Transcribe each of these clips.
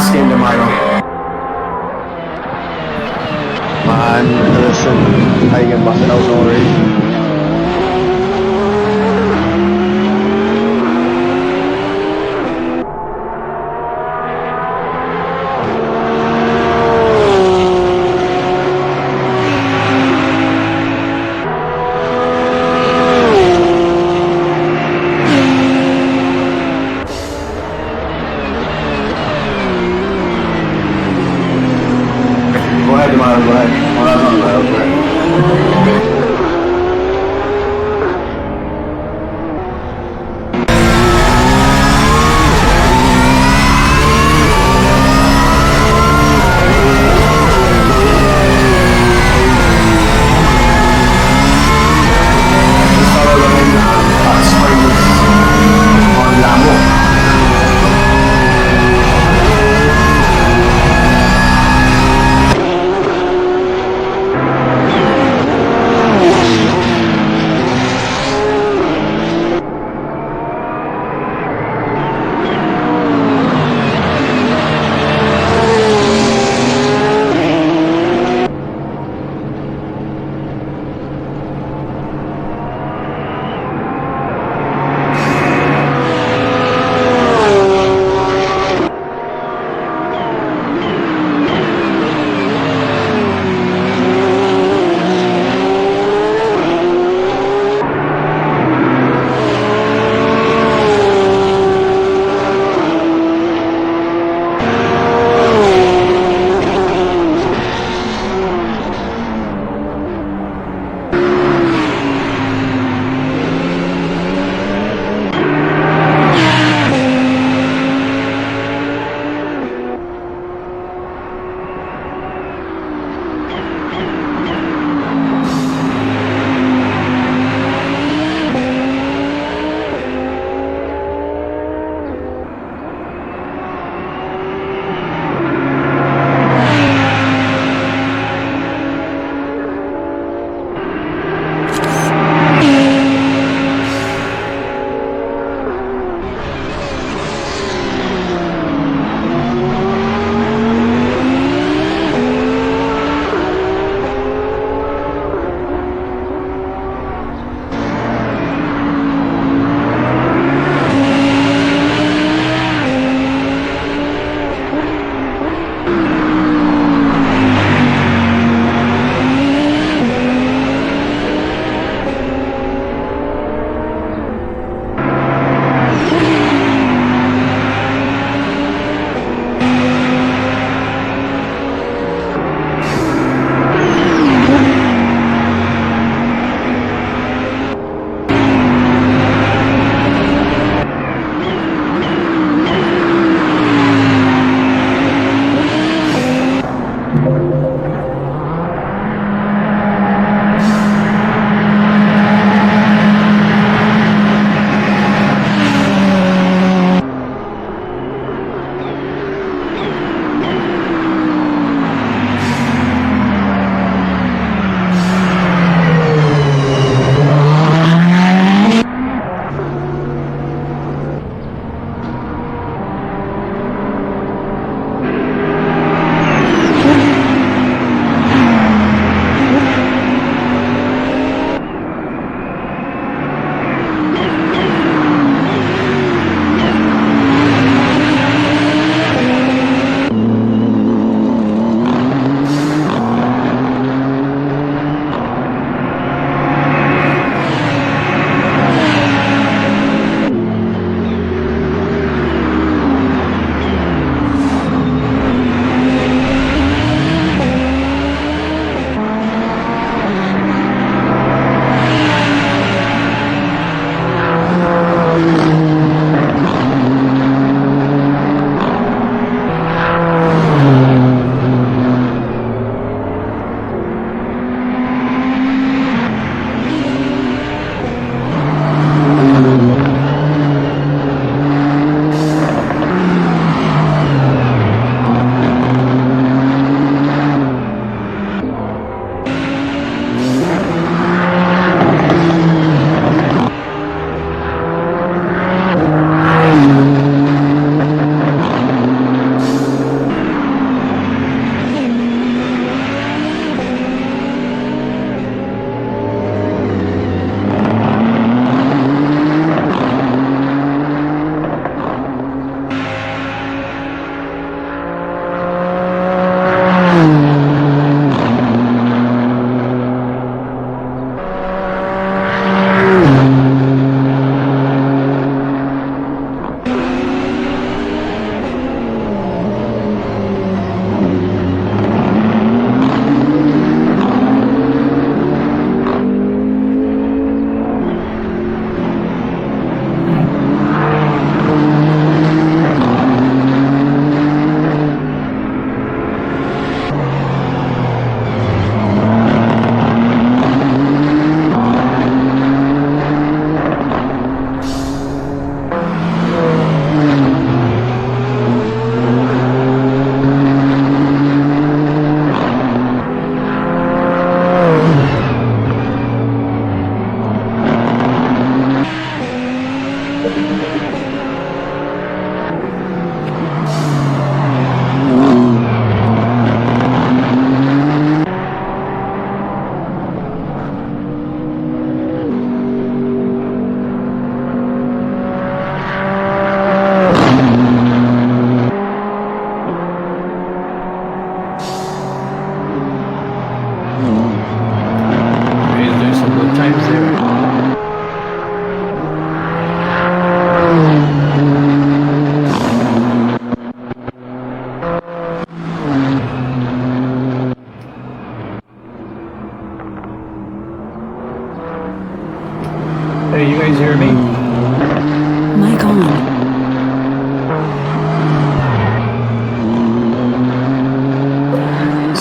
skin, Damario. Man, listen, how you getting busted out no reason? Go ahead, Damario, go ahead. Oh, that's not bad, okay.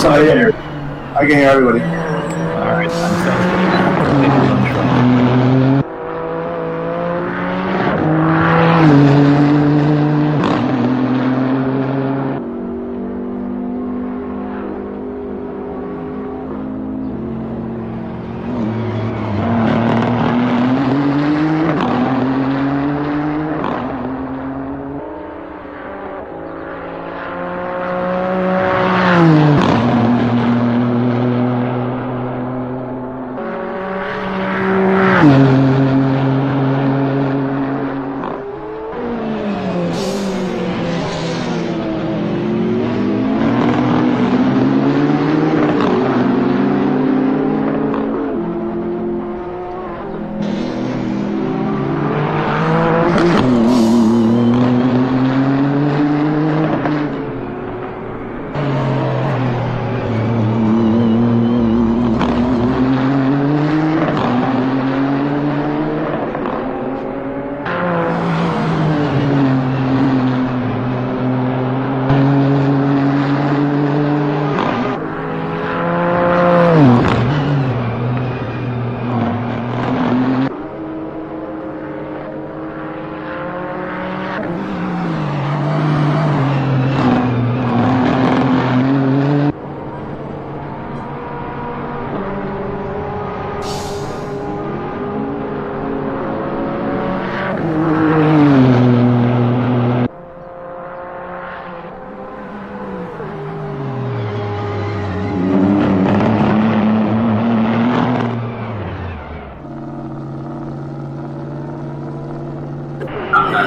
something here. I can hear everybody. Alright, sounds good. Take it on short.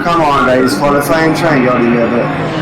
Come on, guys, qualifying, try and get together.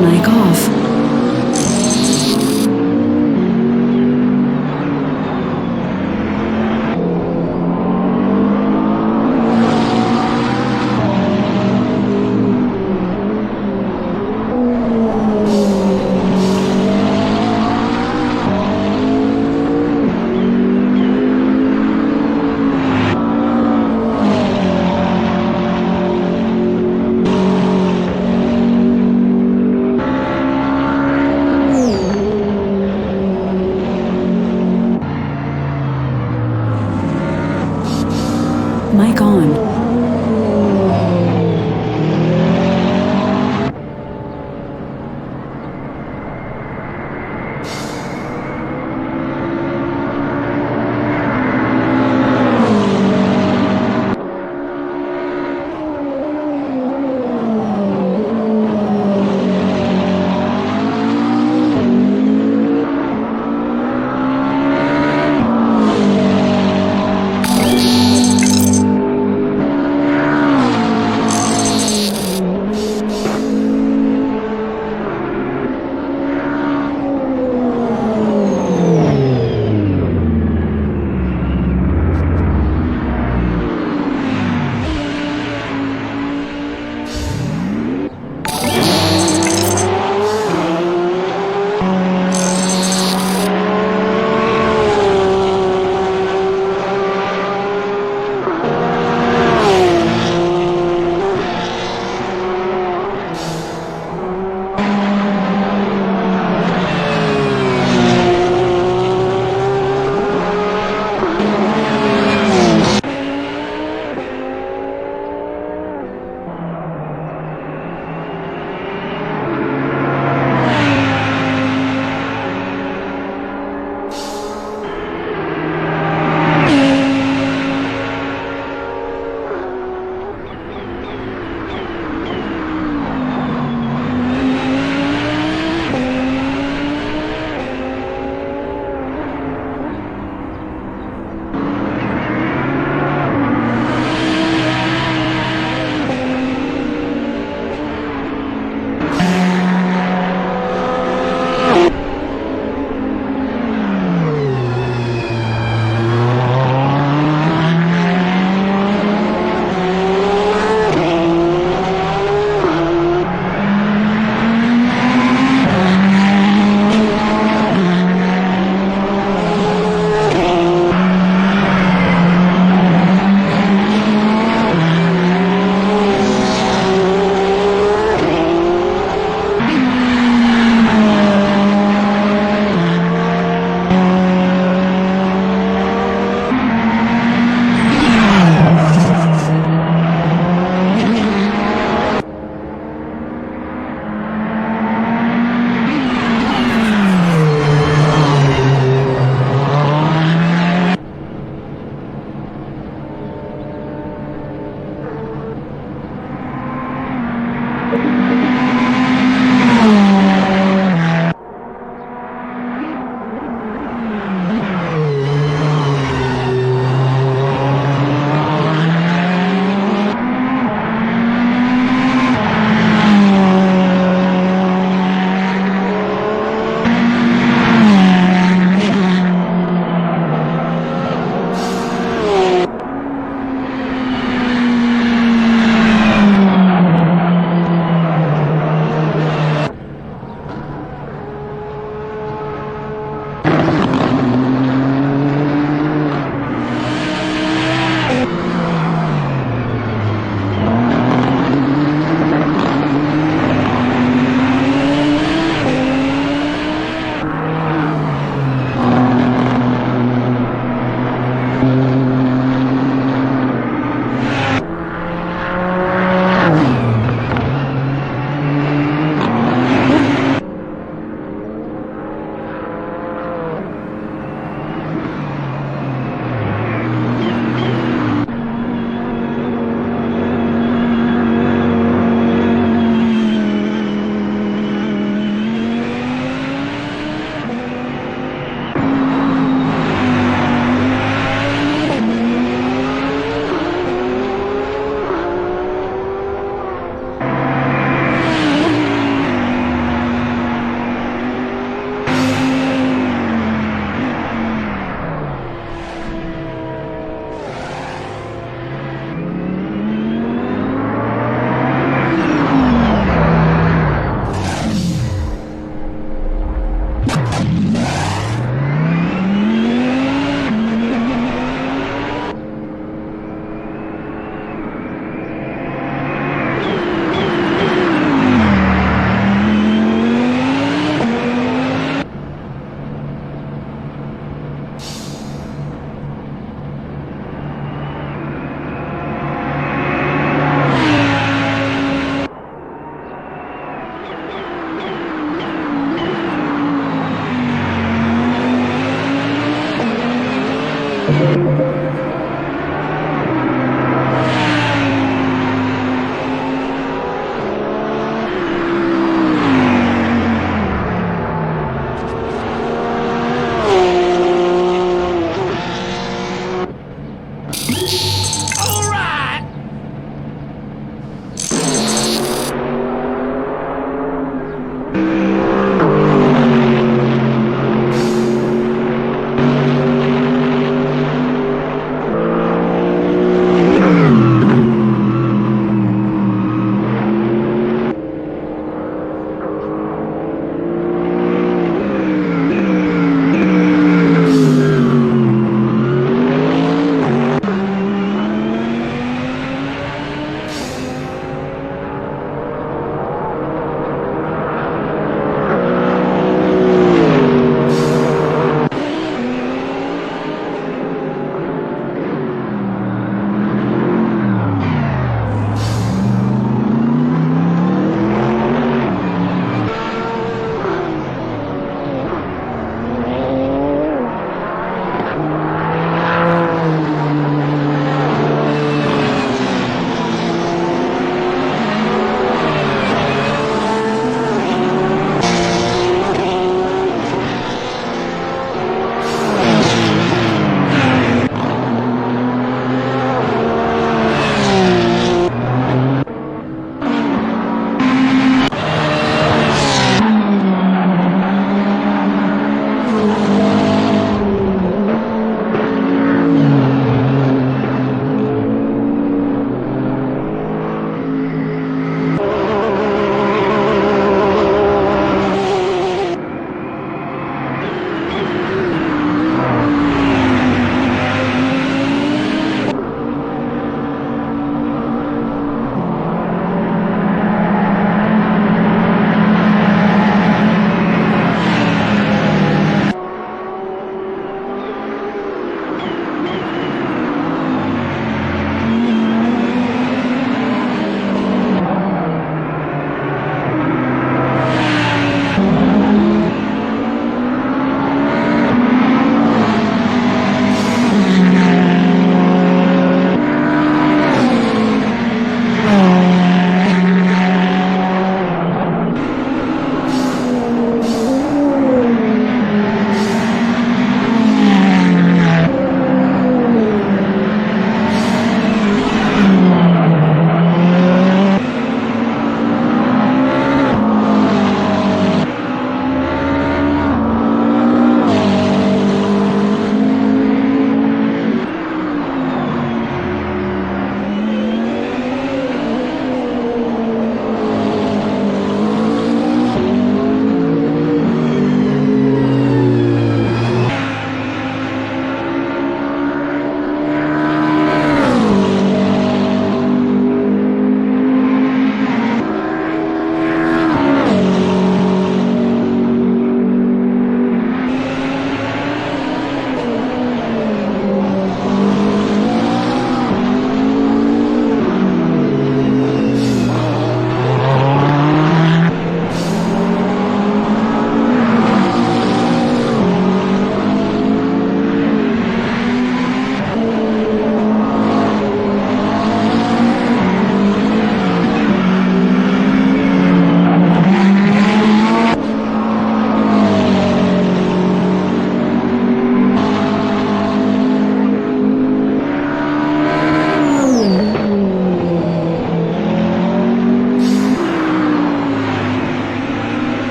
Mic off. Mic on.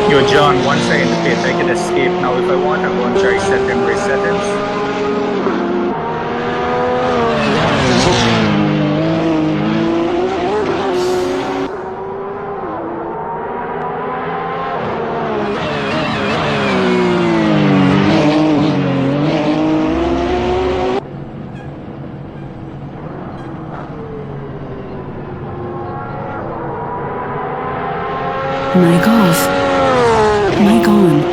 Yo, John, once I in the pit, I can escape. Now, if I want, I'm going to try set memory settings. Mic off. Mic on.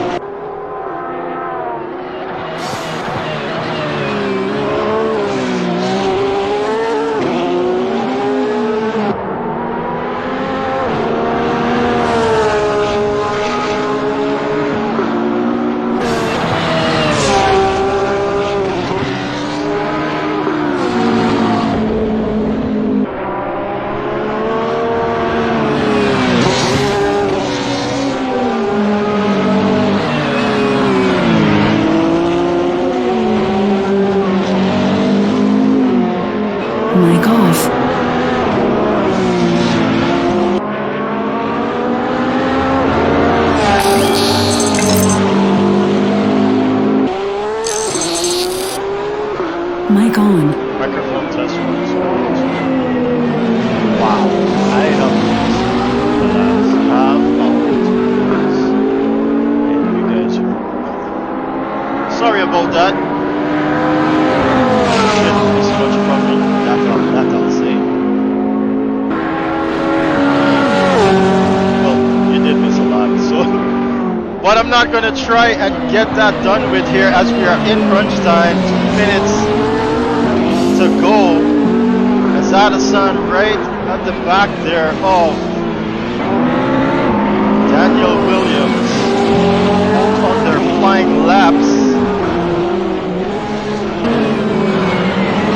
Mic off. Mic on. Microphone test one. Wow, I have the last half hour and you guys heard nothing. Sorry about that. Didn't miss much from me. That I'll say. Well, you did miss a lot, so. But I'm not gonna try and get that done with here as we are in crunch time. 2 minutes to go. Azada-san right at the back there of Daniel Williams, both on their flying laps.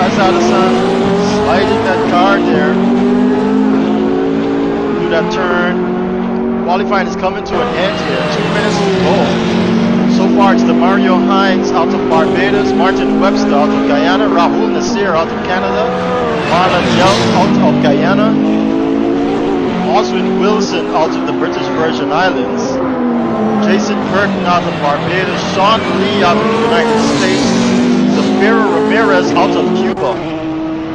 Azada-san sliding that car there through that turn. Qualifying is coming to an end here. 2 minutes to go. So far it's Damario Hines out of Barbados, Martin Webster out of Guyana, Rahul Nasseir out of Canada, Marlon Younge out of Guyana, Oswin Wilson out of the British Virgin Islands, Jason Curtin out of Barbados, Sean Lee out of the United States, Zafira Ramirez out of Cuba.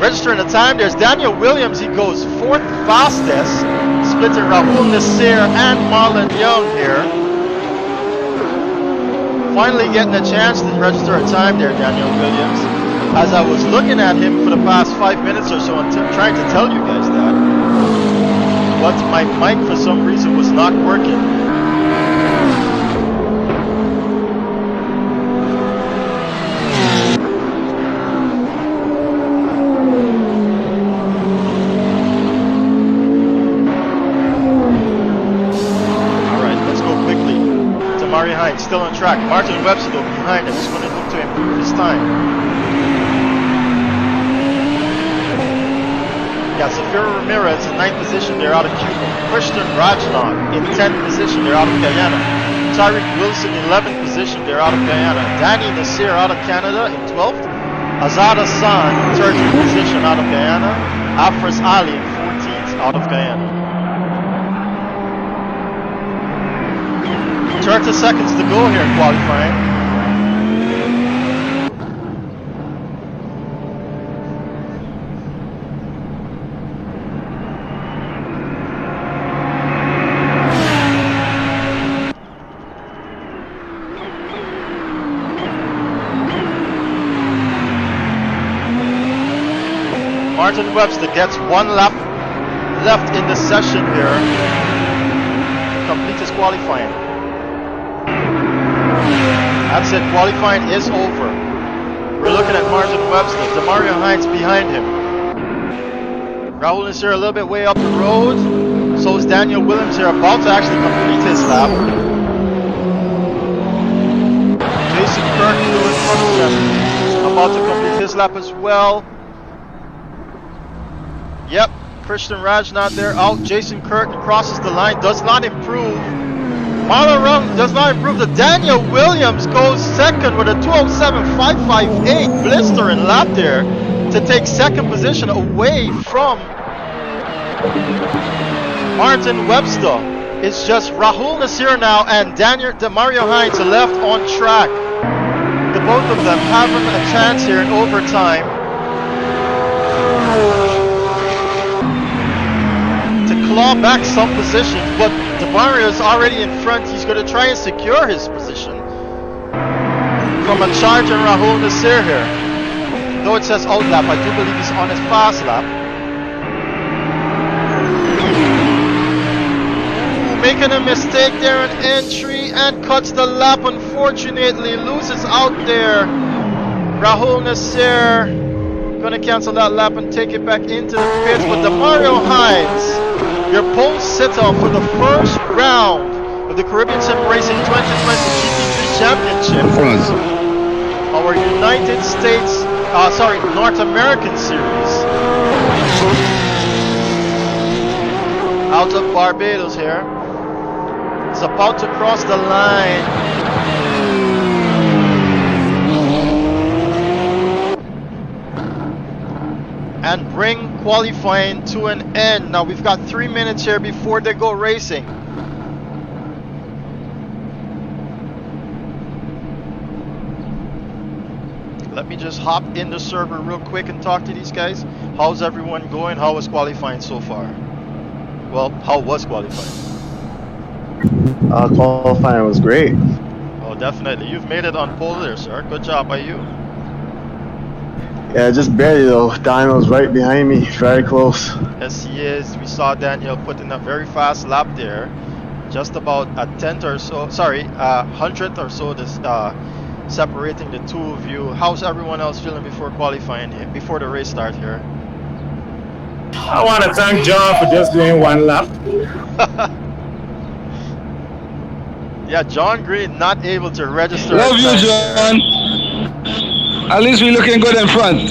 Registering the time, there's Daniel Williams, he goes 4th fastest, splitting Rahul Nasseir and Marlon Younge here. Finally getting a chance to register a time there, Daniel Williams. As I was looking at him for the past 5 minutes or so and trying to tell you guys that, but my mic for some reason was not working. Still on track. Martin Webster though behind him. He's going to look to improve his time. Yeah, Zafira Ramirez in 9th position. They're out of Cuba. Christian Rajlan in 10th position. They're out of Guyana. Tyreek Wilson in 11th position. They're out of Guyana. Danny Nasseir out of Canada in 12th. Azada San in 13th position out of Guyana. Afras Ali in 14th out of Guyana. 30 seconds to go here in qualifying. Martin Webster gets 1 lap left in the session here. Complete his qualifying. That's it, qualifying is over. We're looking at Martin Webster, Damario Hines behind him. Rahul is here a little bit way up the road. So is Daniel Williams here, about to actually complete his lap. Jason Kirk still in front of them, about to complete his lap as well. Yep, Christian Rajnath there out. Jason Kirk crosses the line, does not improve. Marlon Run does not improve. The Daniel Williams goes second with a 2:07.558 blistering lap there to take second position away from Martin Webster. It's just Rahul Nasseir now and Damario Hines left on track. The both of them having a chance here in overtime to claw back some positions, but Damario is already in front. He's going to try and secure his position from a charge and Rahul Nasseir here. Though it says out lap, I do believe he's on his fast lap. Making a mistake there in entry and cuts the lap, unfortunately, loses out there. Rahul Nasseir gonna cancel that lap and take it back into the pits, but Damario Hines, your pole sitter for the first round of the Caribbean Sim Racing 2020 GT3 Championship. Our United States, North American Series. Out of Barbados here. Is about to cross the line. And bring qualifying to an end. Now we've got 3 minutes here before they go racing. Let me just hop in the server real quick and talk to these guys. How's everyone going? How was qualifying so far? Well, how was qualifying? Qualifying was great. Oh, definitely. You've made it on pole there, sir. Good job by you. Yeah, just barely though. Daniel's right behind me, very close. Yes, he is. We saw Daniel put in a very fast lap there. Just about a tenth or so, hundredth or so, this separating the two of you. How's everyone else feeling before qualifying here, before the race start here? I want to thank John for just doing one lap. Yeah, John Green not able to register. Love you, John. At least we're looking good in front.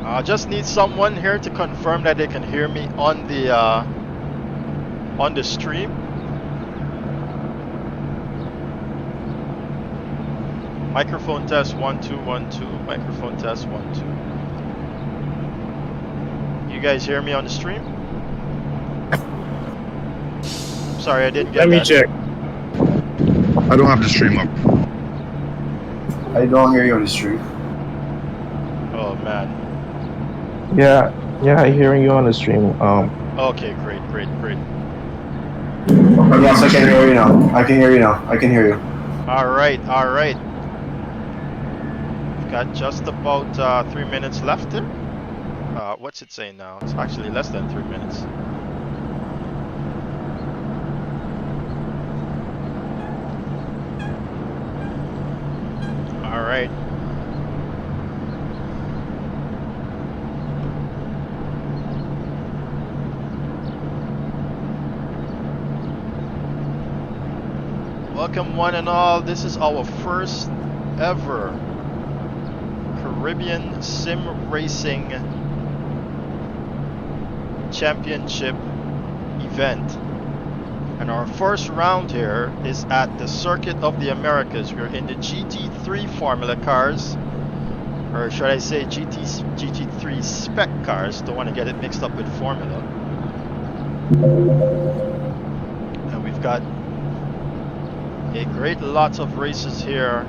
I just need someone here to confirm that they can hear me on the stream. Microphone test 1 2 1 2. Microphone test 1 2. You guys hear me on the stream? Sorry, I didn't get that. Let me check. I don't have the stream up. I don't hear you on the stream. Oh man. Yeah, I'm hearing you on the stream. Okay, great. Yes, I can hear you now. I can hear you now. I can hear you. All right. We've got just about 3 minutes left there. What's it saying now? It's actually less than 3 minutes. All right. Welcome one and all. This is our first ever Caribbean Sim Racing Championship event. And our first round here is at the Circuit of the Americas. We're in the GT3 Formula cars, or should I say GT3 spec cars. Don't want to get it mixed up with Formula. And we've got a great lot of races here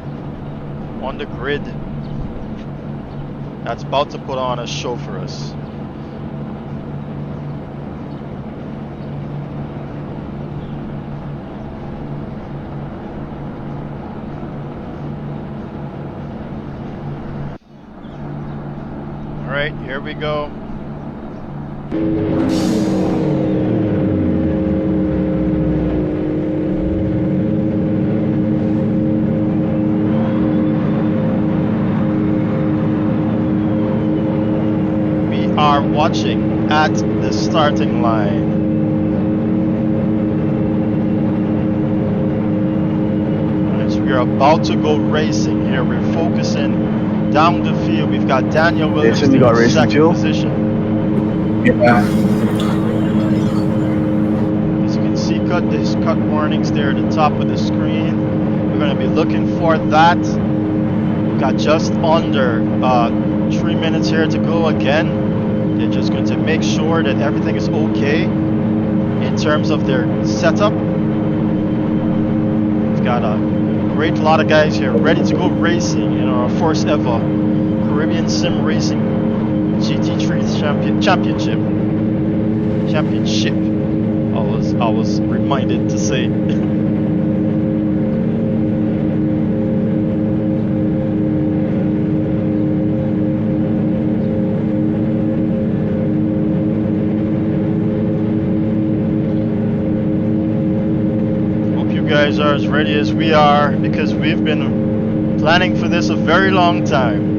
on the grid that's about to put on a show for us. Alright, here we go. are watching at the starting line. As we are about to go racing here, we're focusing down the field. We've got Daniel Williams Jason, you got in racing second fuel? position. Yeah. As you can see, there's cut warnings there at the top of the screen. We're going to be looking for that. We've got just under 3 minutes here to go again. They're just going to make sure that everything is okay in terms of their setup. We've got a great lot of guys here ready to go racing in our first ever Caribbean Sim Racing GT3 Championship. I was reminded to say. Guys are as ready as we are, because we've been planning for this a very long time.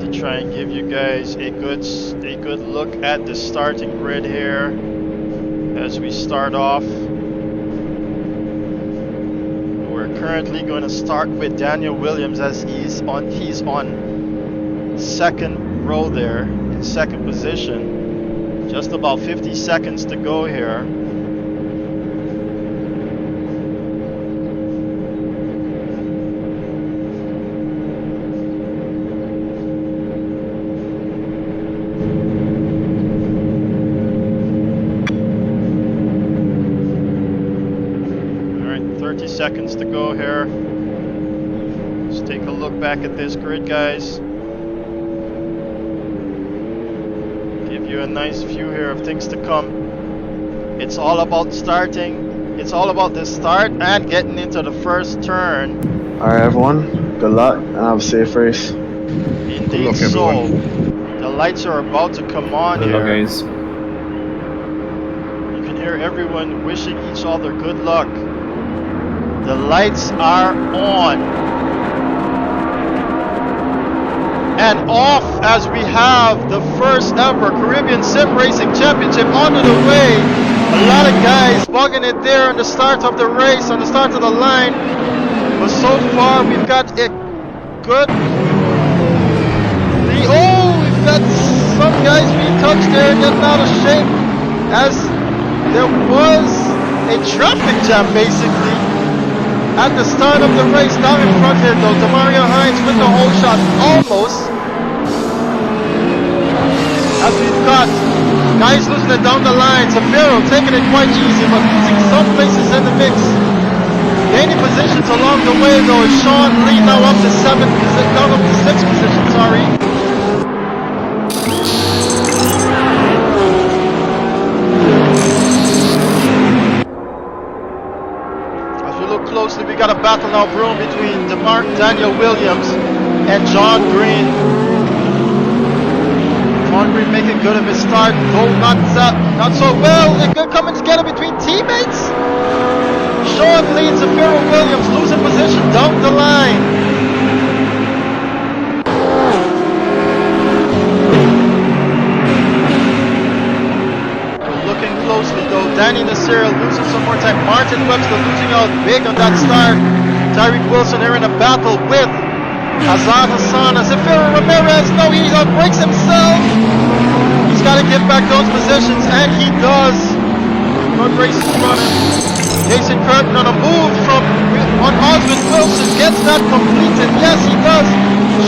To try and give you guys a good look at the starting grid here as we start off. Currently going to start with Daniel Williams as he's on second row there, in second position. Just about 50 seconds to go here. Seconds to go here. Let's take a look back at this grid, guys. Give you a nice view here of things to come. It's all about starting. It's all about the start and getting into the first turn. Alright everyone, good luck and have a safe race. Indeed luck, so. everyone. The lights are about to come on Hello, here. guys. You can hear everyone wishing each other good luck. The lights are on and off as we have the first ever Caribbean Sim Racing Championship on the way. A lot of guys bugging it there on the start of the race, on the start of the line. But so far we've got a good... we've got some guys being touched there and getting out of shape, as there was a traffic jam basically at the start of the race. Down in front here though, Damario Hines with the whole shot almost. As we've got guys losing it down the line. Sebring taking it quite easy, but losing some places in the mix. Gaining positions along the way though is Sean Lee, now up to 7th position, down up to 6th position, sorry. Closely, we got a battle now brewing between Daniel Williams and John Green. John Green making good of his start, though not so well. They're good coming together between teammates. Sean Lee and Sebring Williams losing position down the line. Closely though, Nasseir losing some more time. Martin Webster losing out big on that start. Tyreek Wilson here in a battle with Azad Hassan. Sebring Ramirez, no, he breaks himself. He's got to get back those positions, and he does. Good race running. Jason Curtin on a move on Osmond Wilson, gets that completed. Yes, he does.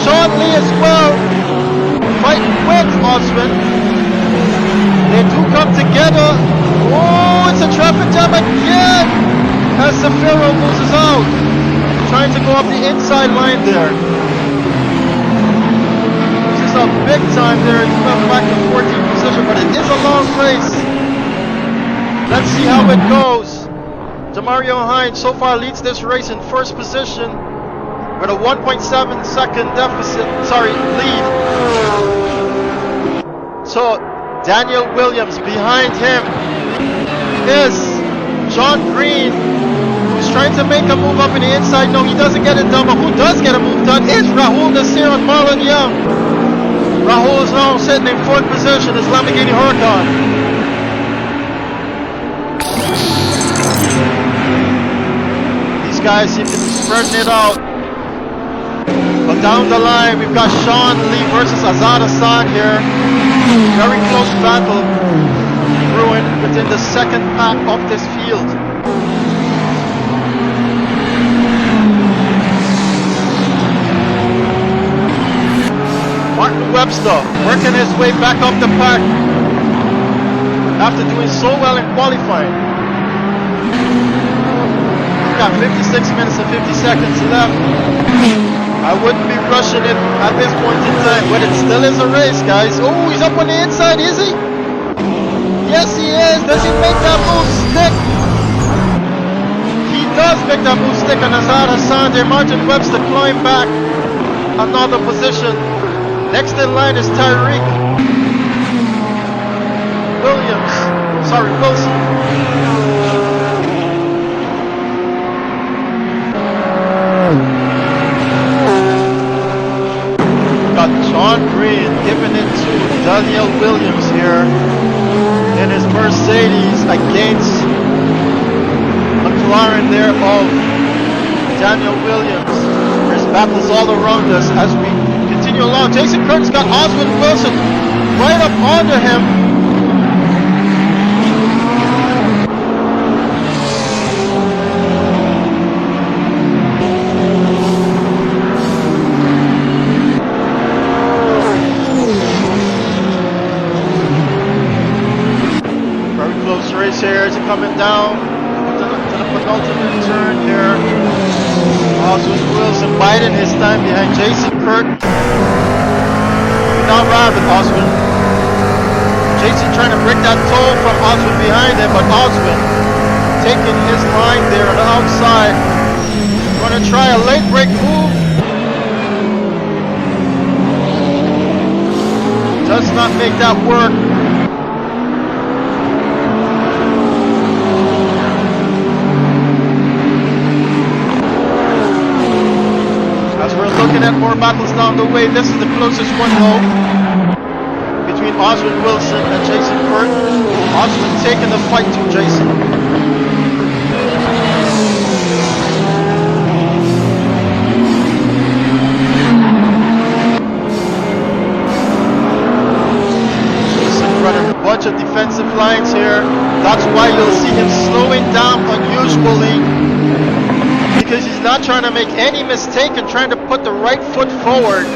Sean Lee as well, fighting with Osmond. They do come together. Oh, it's a traffic jam again as Sebring loses out. Trying to go up the inside line there. This is a big time there. It's not back to 14th position, but it is a long race. Let's see how it goes. Damario Hines so far leads this race in first position with a 1.7 second lead. So Daniel Williams. Behind him is John Green, who's trying to make a move up in the inside. No, he doesn't get it done, but who does get a move done is Rahul, Nasseir, and Marlon Younge. Rahul is now sitting in 4th position, his Lamborghini Huracan. These guys seem to be spreading it out. But down the line, we've got Sean Lee versus Azad Hassan here. Very close battle brewing within the second pack of this field. Martin Webster working his way back up the pack after doing so well in qualifying. We've got 56 minutes and 50 seconds left. I wouldn't be rushing it at this point in time, but it still is a race, guys. Oh, he's up on the inside, is he? Yes, he is. Does he make that move stick? He does make that move stick on Azad Hassan there. Martin Webster climb back another position. Next in line is Tyreek Wilson. Got John Green giving it to Daniel Williams here in his Mercedes against McLaren there of Daniel Williams. There's battles all around us as we continue along. Jason Curtin's got Oswald Wilson right up under him. Very close race here as you're coming down to the penultimate turn here. Oswald Wilson biding his time behind Jason Curtin. Not robbing Oswald. Jason trying to break that toe from Oswald behind him, but Oswald taking his line there on the outside. Going to try a late break move. Does not make that work. Looking at more battles down the way. This is the closest one though, between Oswald Wilson and Jason Curtin. Oswald taking the fight to Jason. Jason running a bunch of defensive lines here. That's why you'll see him slowing down unusually, because he's not trying to make any mistake and trying to put the right foot forward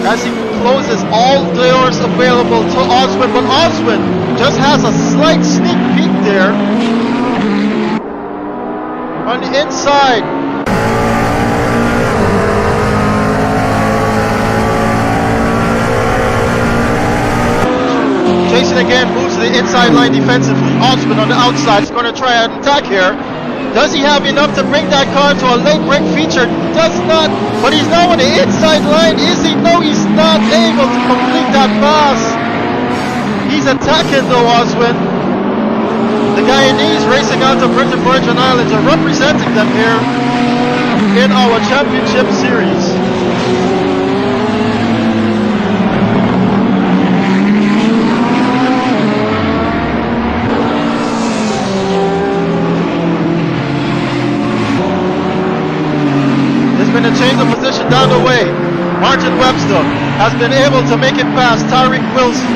as he closes all doors available to Oswald. But Oswald just has a slight sneak peek there on the inside. Jason again moves to the inside line defensively. Oswald on the outside is going to try an attack here. Does he have enough to bring that car to a late break feature? Does not, but he's now on the inside line. Is he? No, he's not able to complete that pass. He's attacking though, Oswald. The Guyanese racing out of British Virgin Islands are representing them here in our championship series. A change of position down the way. Martin Webster has been able to make it past Tyreek Wilson.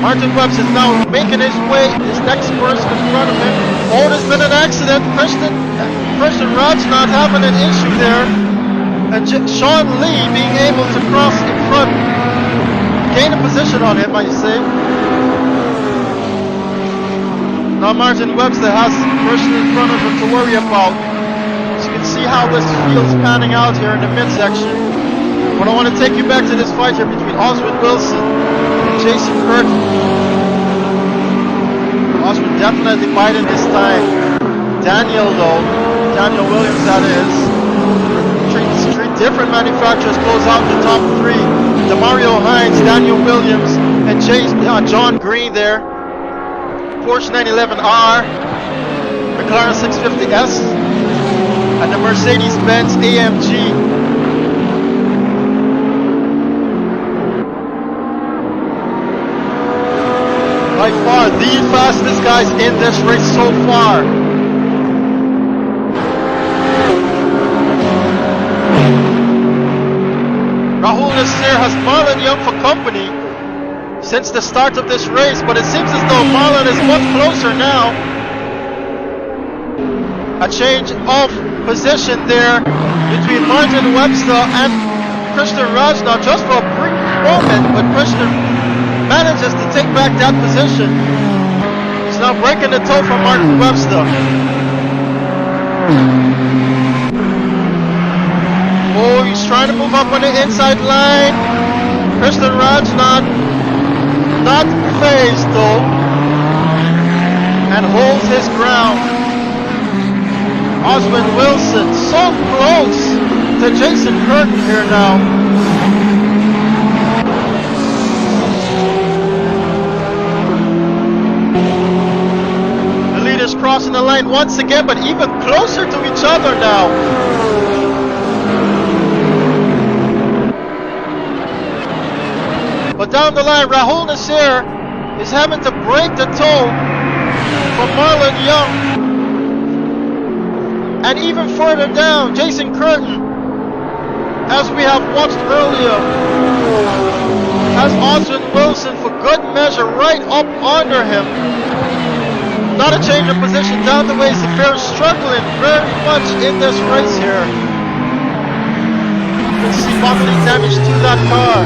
Martin Webster is now making his way, his next person in front of him. Oh, there's been an accident. Christian Rod's not having an issue there. And Sean Lee being able to cross in front. Gain a position on him, I say. Now Martin Webster has a person in front of him to worry about. See how this field's panning out here in the midsection. But I want to take you back to this fight here between Oswald Wilson and Jason Curtin. Oswald definitely biding his time. Daniel Williams that is. Three different manufacturers close out the top three. Damario Hines, Daniel Williams, and John Green there. Porsche 911R, McLaren 650S, and the Mercedes-Benz AMG. By far the fastest guys in this race so far. Rahul Nasseir has Marlon Younge for company since the start of this race, but it seems as though Marlon is much closer now. A change of position there between Martin Webster and Christian Rajna just for a brief moment, but Christian manages to take back that position. He's now breaking the toe from Martin Webster. Oh, he's trying to move up on the inside line. Christian Rajna not phased though, and holds his ground. Oswin Wilson so close to Jason Curtin here now. The leaders crossing the line once again, but even closer to each other now. But down the line, Rahul Nasseir is having to break the toe from Marlon Younge. And even further down, Jason Curtin, as we have watched earlier, has Oswin Wilson for good measure right up under him. Not a change of position down the way. Sebring struggling very much in this race here. You can see bodily damage to that car.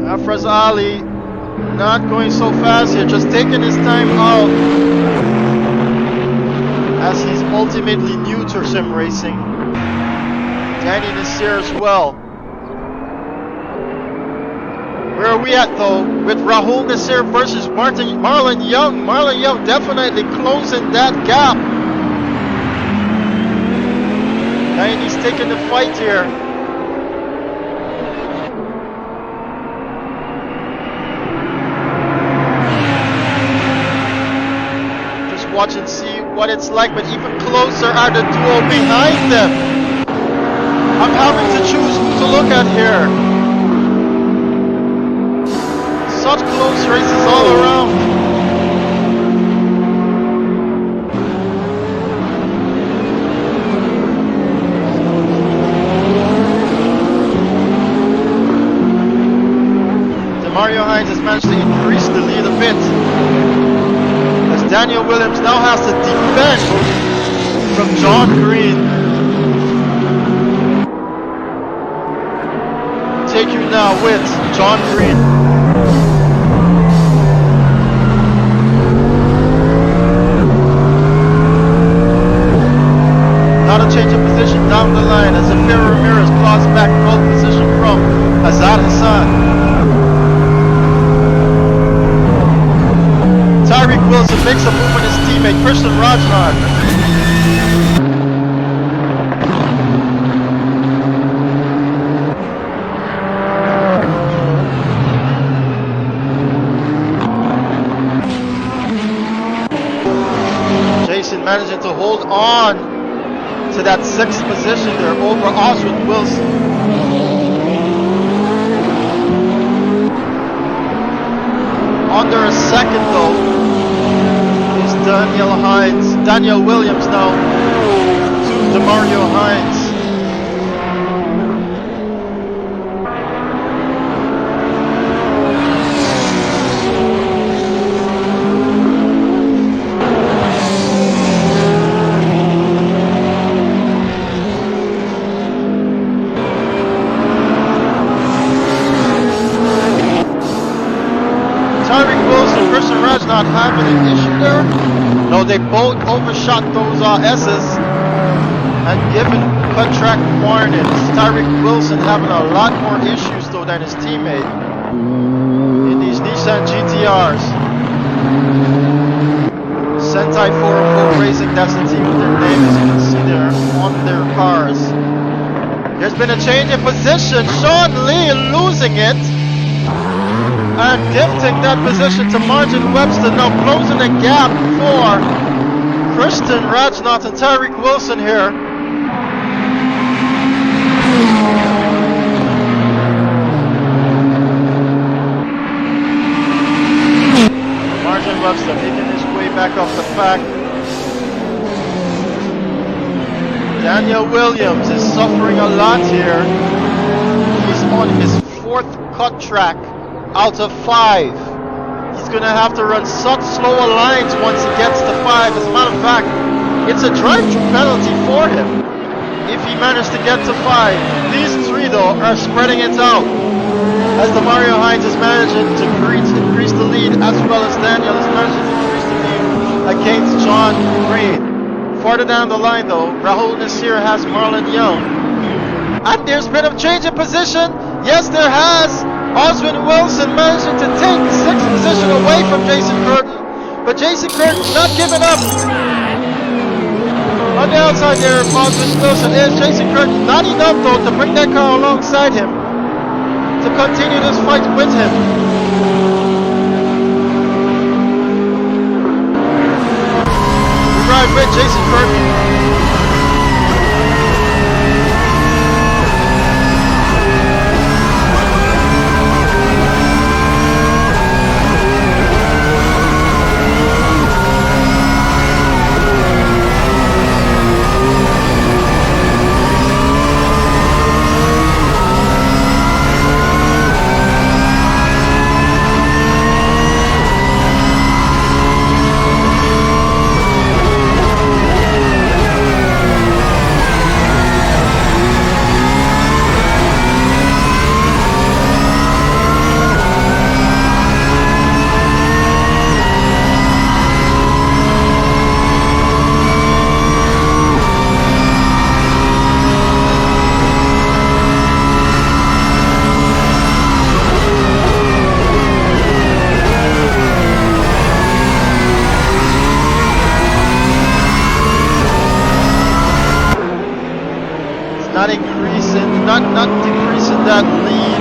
Afraz Ali not going so fast here, just taking his time out, as he's ultimately new to sim racing. Danny Nasseir as well. Where are we at though? With Rahul Nasseir versus Marlon Younge. Marlon Younge definitely closing that gap. Danny's taking the fight here. Watch and see what it's like, but even closer are the duo behind them. I'm having to choose who to look at here. Such close races all around. Damario Hines has managed to increase the lead a bit. Daniel Williams now has to defend from John Green. Take you now with John Green. Not a change of position down the line as Afira Ramirez claws back pole position from Azad Hassan. Wilson makes a move on his teammate Christian Rajna. Jason managing to hold on to that 6th position there over Oswin Wilson. Under a second though. Daniel Williams now to Damario Hines. Christian Raj not having an issue there. No, they both overshot those S's and given cut track warnings. Tyreek Wilson having a lot more issues though than his teammate in these Nissan GTRs. Sentai 404 Racing, that's the team with their name, as you can see there on their cars. There's been a change in position. Sean Lee losing it. And gifting that position to Martin Webster. Now closing the gap for Christian Rajnath and Tyreek Wilson here. Martin Webster making his way back off the pack. Daniel Williams is suffering a lot here. He's on his 4th cut track out of 5. He's going to have to run such slower lines once he gets to 5. As a matter of fact, it's a drive-through penalty for him if he managed to get to 5. These 3 though are spreading it out as Damario Hines is managing to increase the lead, as well as Daniel is managing to increase the lead against John Green. Farther down the line though, Rahul Nasseir has Marlon Younge. And there's been a change in position. Yes, there has. Oswin Wilson managing to take 6th position away from Jason Curtin. But Jason Curtin's not giving up. On the outside there, Oswin Wilson is Jason Curtin. Not enough though to bring that car alongside him, to continue this fight with him. Ride with Jason Curtin. Not decreasing that lead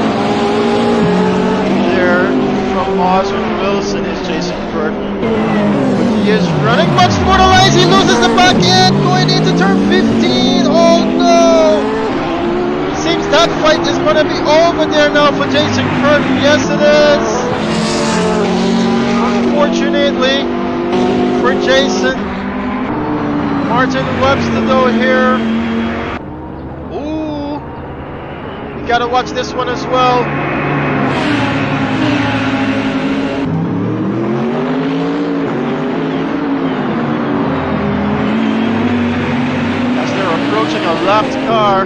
there from Oswin Wilson is Jason Curtin. But he is running much more to lanes. He loses the back end going into turn 15. Oh no! Seems that fight is going to be over there now for Jason Curtin. Yes, it is. Unfortunately for Jason. Martin Webster though here. Gotta watch this one as well. As they're approaching a lapped car.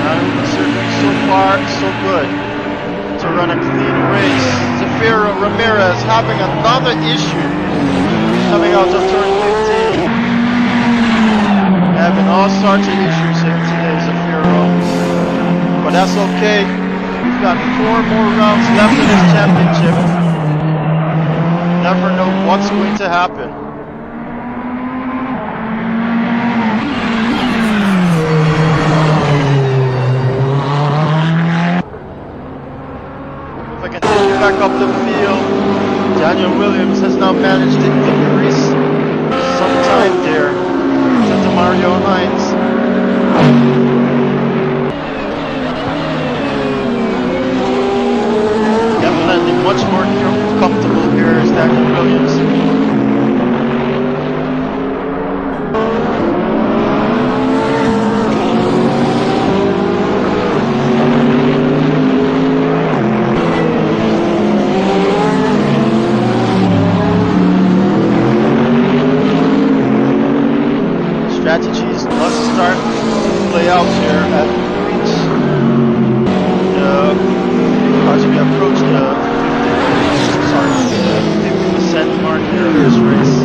And certainly so far, so good to run a clean race. Zafira Ramirez having another issue coming out of turn 15. Having all sorts of issues here today, Zafiro. But that's okay. We've got 4 more rounds left in this championship. Never know what's going to happen. If I continue back up the field, Daniel Williams has now managed to increase some time there. Damario Hines. Definitely much more comfortable here is Daniel Williams. Strategies must start to play out here as we reach as we approach the 50% mark here of this race.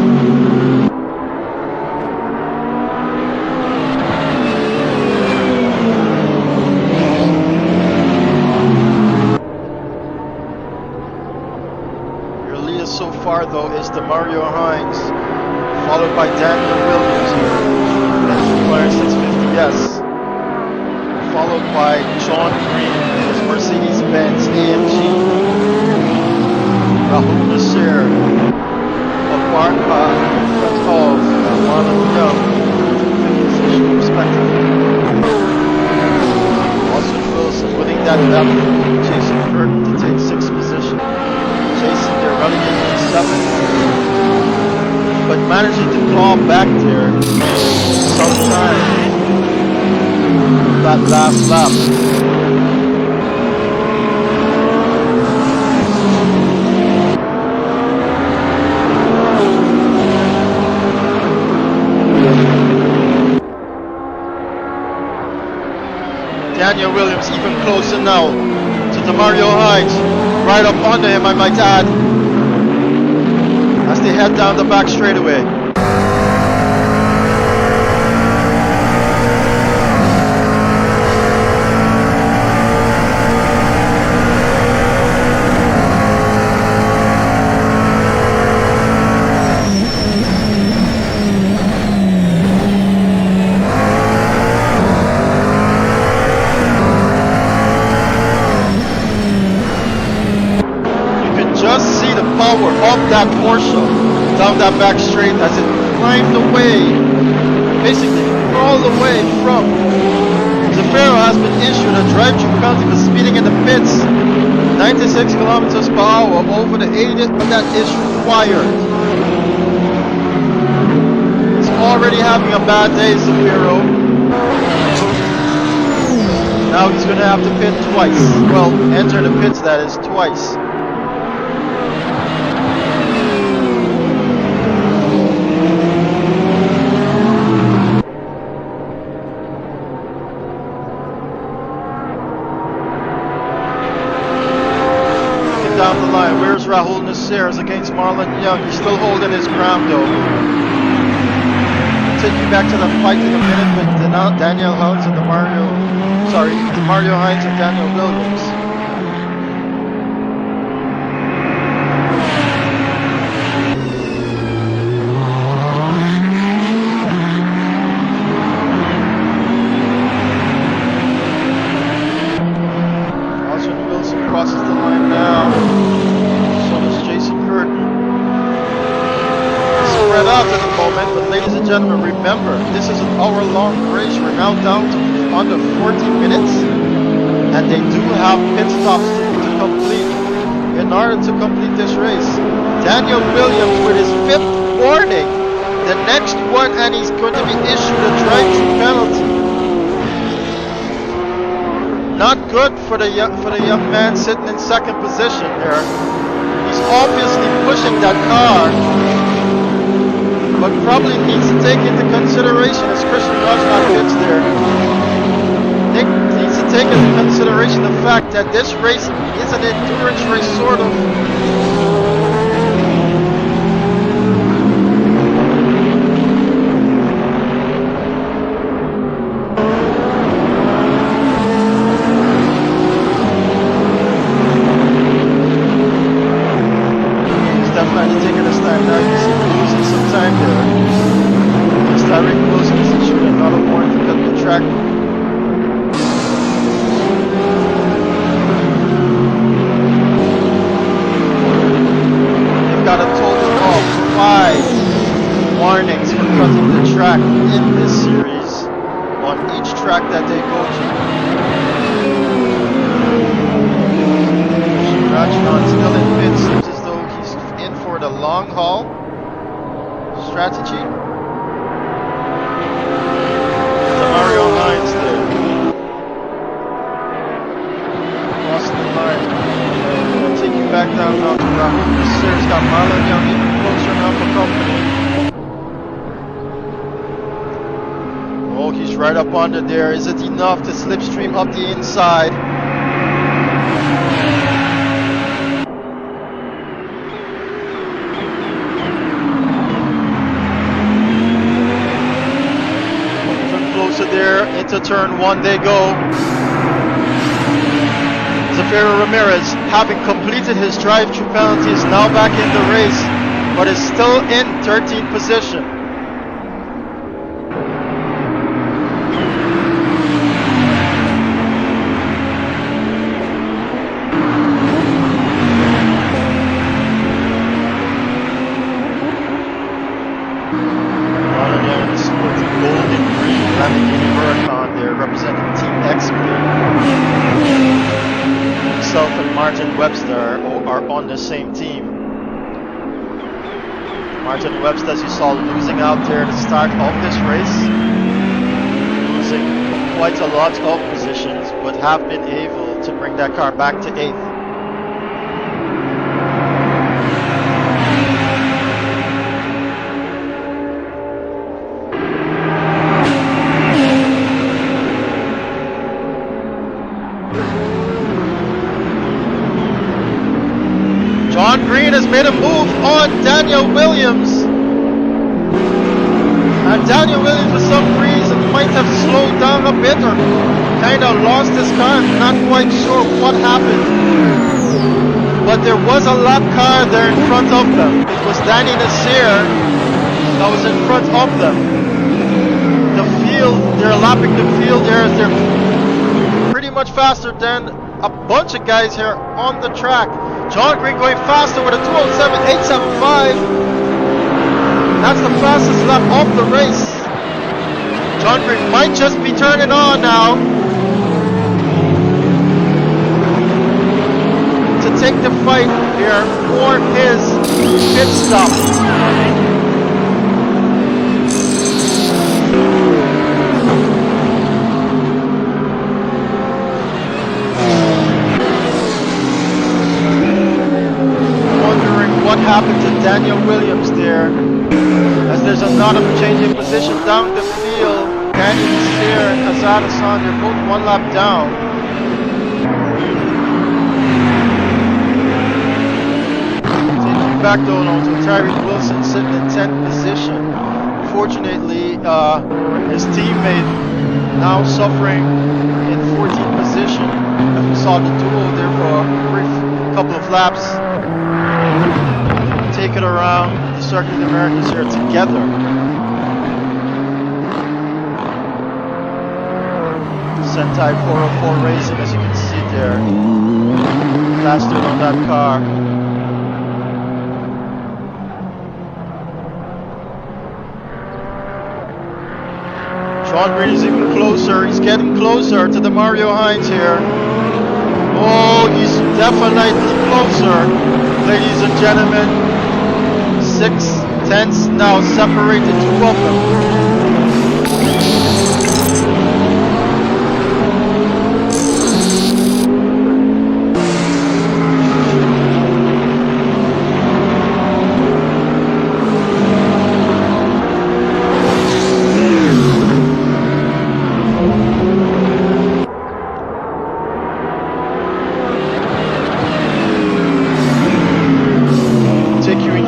Your leader so far though is Damario Hines, followed by Daniel Williams here. That requires 650. yes. Followed by John Green, his Mercedes-Benz AMG. Rahul Nasseir of Marlon Younge, 5th position respectively. Austin Wilson winning that battle. Jason Curtin to take 6th position. Jason there relegated to 7th, but managing to claw back there sometime that last lap. Daniel Williams even closer now to Damario Hines, right up under him I might add, as they head down the back straightaway. Of that Porsche down that back straight as it climbed away, basically crawled away from. Zafiro has been issued a drive-through penalty for speeding in the pits, 96 kilometers per hour over the 80 that is required. He's already having a bad day, Zafiro. Now he's going to have to pit twice. Well, enter the pits, that is, twice. Down the line, where's Rahul Nasseir against Marlon Younge? He's still holding his ground though. Take you back to the fight in a minute with Daniel Hines and Damario Hines and Daniel Williams. Crosses the line now. So does Jason Curtin. Spread out at the moment, but ladies and gentlemen, remember, this is an hour-long race. We're now down to under 40 minutes, and they do have pit stops to complete in order to complete this race. Daniel Williams with his 5th warning, the next one, and he's going to be issued a drive-through penalty. Not good for the young man sitting in 2nd position there. He's obviously pushing that car, but probably needs to take into consideration, as Christian Rajnath gets there, needs to take into consideration the fact that this race is an endurance race, sort of. Warnings for cutting the track in this series on each track that they go to. Huracan still in pits, looks as though he's in for the long haul strategy. Damario Hines there. Crossing the line. I'll take you back down now to Rahul. Nasseir's got Marlon Younge even closer now for company. Oh, he's right up under there. Is it enough to slipstream up the inside? Even closer there. Into turn 1 they go. Zafiro Ramirez, having completed his drive-through penalty, is now back in the race, but is still in 13th position. Lamborghini Huracan there representing Team XPlay. Myself and Martin Webster are on the same team. Martin Webster, as you saw, losing out there at the start of this race. Losing quite a lot of positions, but have been able to bring that car back to 8th. John Green has made a move on Daniel Williams. And Daniel Williams, for some reason, might have slowed down a bit or kind of lost his car. I'm not quite sure what happened. But there was a lap car there in front of them. It was Danny Nasseir that was in front of them. The field, they're lapping the field there as they're pretty much faster than a bunch of guys here on the track. John Green going faster with a 207.875. That's the fastest lap of the race. John Green might just be turning on now to take the fight here for his pit stop. What happened to Daniel Williams there, as there's a lot of changing position down the field. Danny Nasseir and Azad Hassan, they're both one lap down. Taking back though to Tyree Wilson sitting in 10th position. Fortunately, his teammate now suffering in 14th position, as we saw the duel there for a brief couple of laps. Take it around the Circuit of the Americas here together. Sentai 404 Racing, as you can see there, faster on that car. John Green is even closer. He's getting closer to Damario Hines here. Oh, he's definitely closer, ladies and gentlemen. 6 tenths now separate the two of them.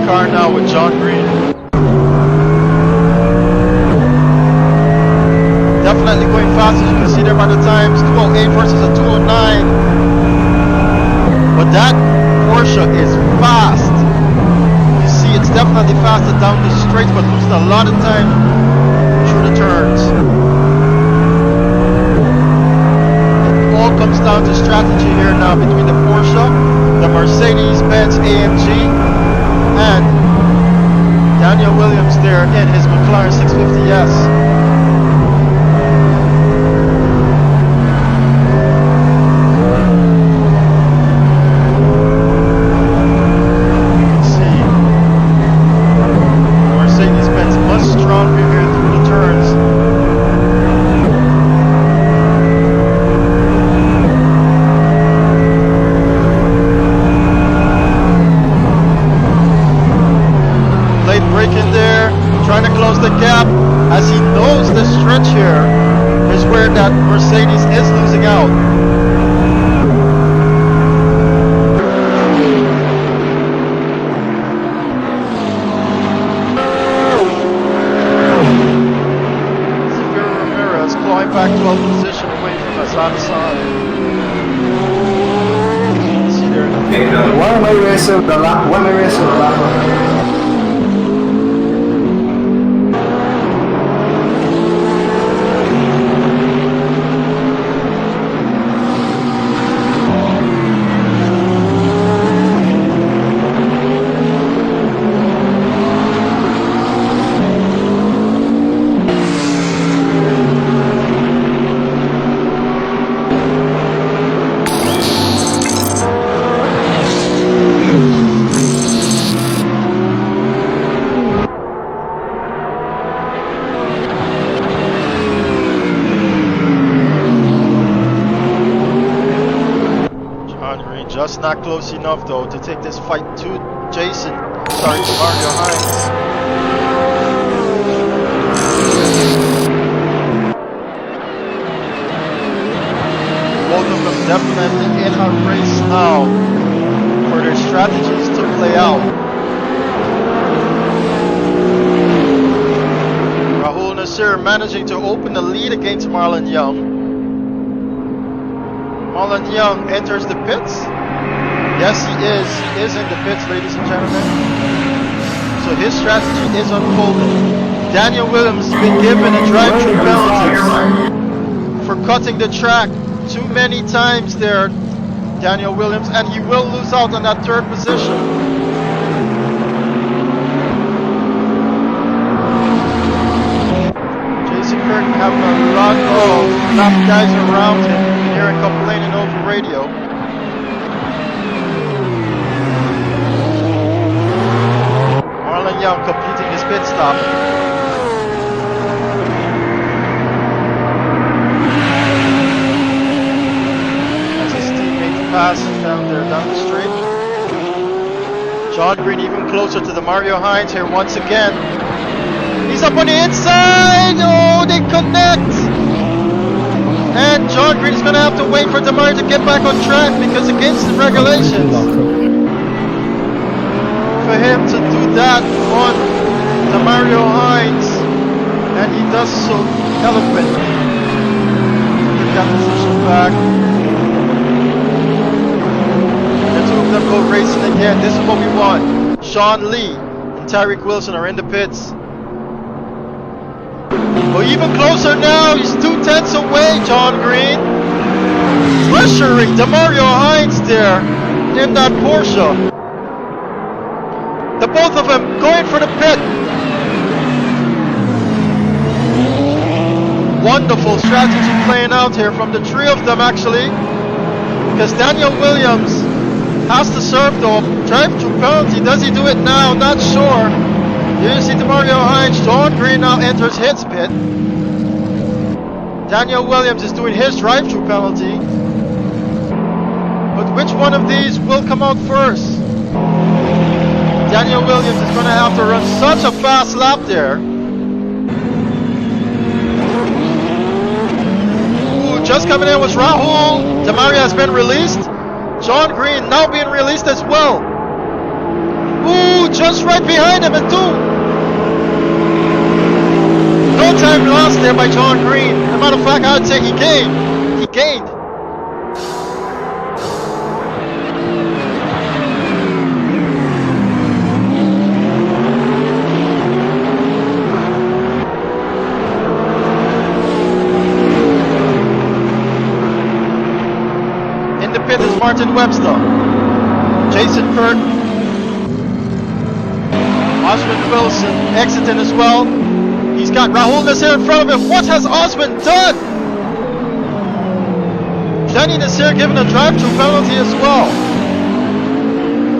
Car now with John Green. Definitely going fast, as you can see there by the times. 208 versus a 209. But that Porsche is fast. You see, it's definitely faster down the straight, but losing a lot of time through the turns. It all comes down to strategy here now between the Porsche, the Mercedes-Benz AMG, and Daniel Williams there in his McLaren 650S. You can see Mercedes-Benz much stronger here through the turns. Break in there, trying to close the gap, as he knows the stretch here is where that Mercedes is losing out. Severo Ramirez clawing back 12th position away from Azad Hassan. See there in the Why am I racing the lap? Why am I racing the lap? It's not close enough though to take this fight to Damario Hines. Both of them definitely in a race now for their strategies to play out. Rahul Nasseir managing to open the lead against Marlon Younge. Marlon Younge enters the pits. Yes, he is. He is in the pits, ladies and gentlemen. So his strategy is unfolding. Daniel Williams has been given a drive-through penalty for cutting the track too many times there, Daniel Williams, and he will lose out on that third position. Jason Curtin having a lot of lap guys around him, hearing complaining over radio. Marlon Younge completing his pit stop. Passing down there, down the straight. John Green even closer to Damario Hines here once again. He's up on the inside. Oh, they connect. And John Green is going to have to wait for Damario to get back on track because against the regulations, for him to do that on Damario Hines, and he does so eloquently. Get that position back. Them go racing again. This is what we want. Sean Lee and Tyreek Wilson are in the pits. Oh, even closer now. He's 2/10 away, John Green. Pressuring Damario Hines there in that Porsche. The both of them going for the pit. Wonderful strategy playing out here from the three of them actually. Because Daniel Williams has to serve the drive-through penalty. Does he do it now? Not sure. Here you see Damario Hines. John Green now enters his pit. Daniel Williams is doing his drive-through penalty. But which one of these will come out first? Daniel Williams is going to have to run such a fast lap there. Ooh, just coming in was Rahul. Damario has been released. John Green now being released as well. Ooh, just right behind him and two. No time lost there by John Green. As a matter of fact, I would say he gained. He gained. Martin Webster, Jason Curtin, Osmond Wilson exiting as well. He's got Rahul Nasseir in front of him. What has Osmond done? Johnny Nasseir given a drive-through penalty as well.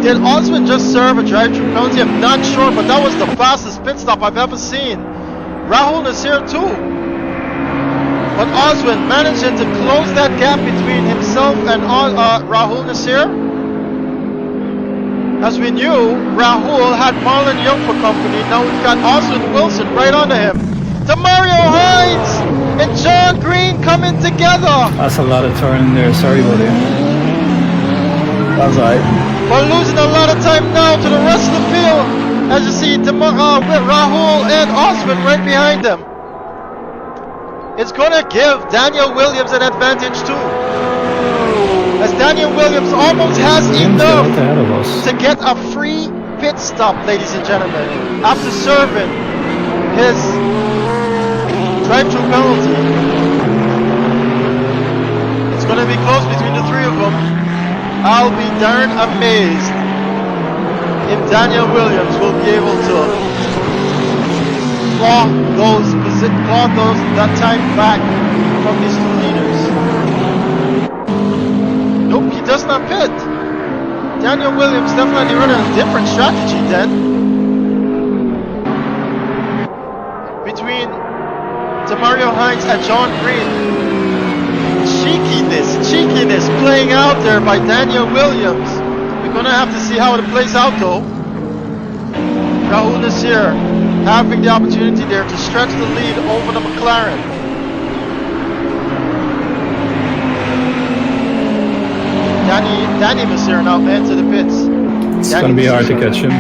Did Osmond just serve a drive-through penalty? I'm not sure, but that was the fastest pit stop I've ever seen. Rahul Nasseir too. But Osmond managing to close that gap between himself and Rahul Nasseir. As we knew, Rahul had Marlon Younge for company. Now we've got Osmond Wilson right under him. Damario Hines and John Green coming together. That's a lot of turning there. Sorry about it. That's right. We're losing a lot of time now to the rest of the field. As you see, Rahul and Osmond right behind them. It's going to give Daniel Williams an advantage too. As Daniel Williams almost has enough to get a free pit stop, ladies and gentlemen, after serving his drive-through penalty. It's going to be close between the three of them. I'll be darn amazed if Daniel Williams will be able to claw that time back from these two leaders. Nope, he does not pit. Daniel Williams definitely running a different strategy then. Between Damario Hines and John Green. cheekiness playing out there by Daniel Williams. We're gonna have to see how it plays out though. Rahul Nasseir having the opportunity there to stretch the lead over the McLaren. Danny Nasseir now into the pits. It's going to be hard to catch him.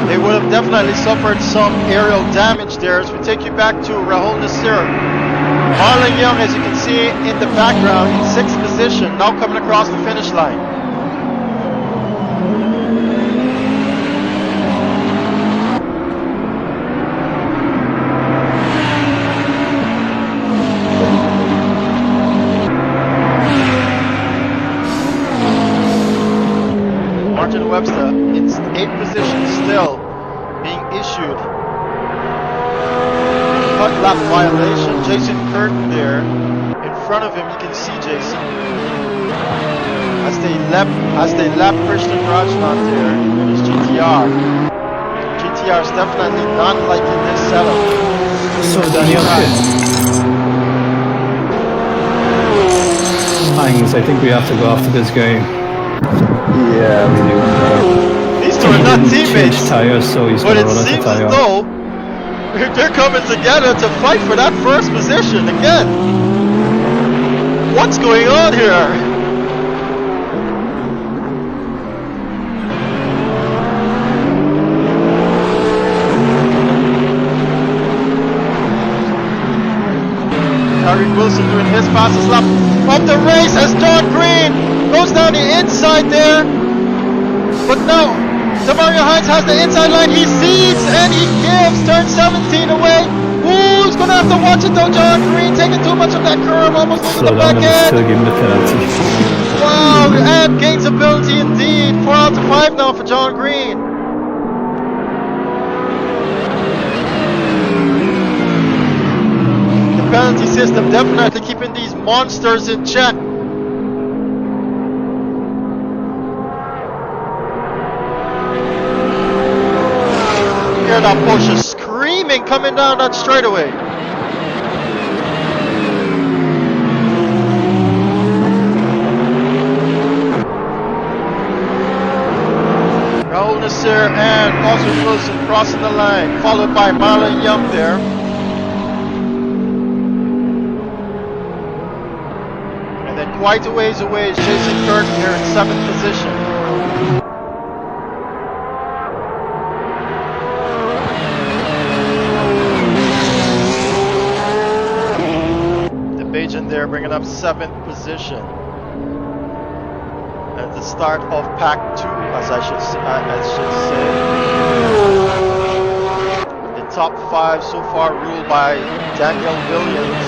They would have definitely suffered some aerial damage there as we take you back to Rahul Nasseir. Marlon Younge, as you can see in the background, in 6th position, now coming across the finish line. Webster in 8th position still being issued cut lap violation. Jason Curtin there in front of him, you can see Jason as they lap Christian Rajnan there in his GTR. GTR is definitely not liking this setup. So Daniel Hines, I think we have to go after this game. Yeah, we do. These two are not teammates, tires, so he's but gonna it run seems out of as though they're coming together to fight for that first position again. What's going on here? Harry Wilson doing his fastest lap of the race as John Green goes down the inside there. But now, Damario Hines has the inside line. He seeds and he gives turn 17 away. Ooh, he's going to have to watch it though, John Green taking too much of that curve, almost losing the back end. Still give him the penalty. Wow, and gains ability indeed. 4 out of 5 now for John Green. The penalty system definitely keeping these monsters in check. Hear that Porsche screaming coming down that straightaway. Rahul Nasseir and Oscar Wilson crossing the line, followed by Marlon Young there. And then quite a ways away is Jason Curtin here in 7th position. There bringing up 7th position at the start of pack 2, as I should say. The top 5 so far ruled by Daniel Williams,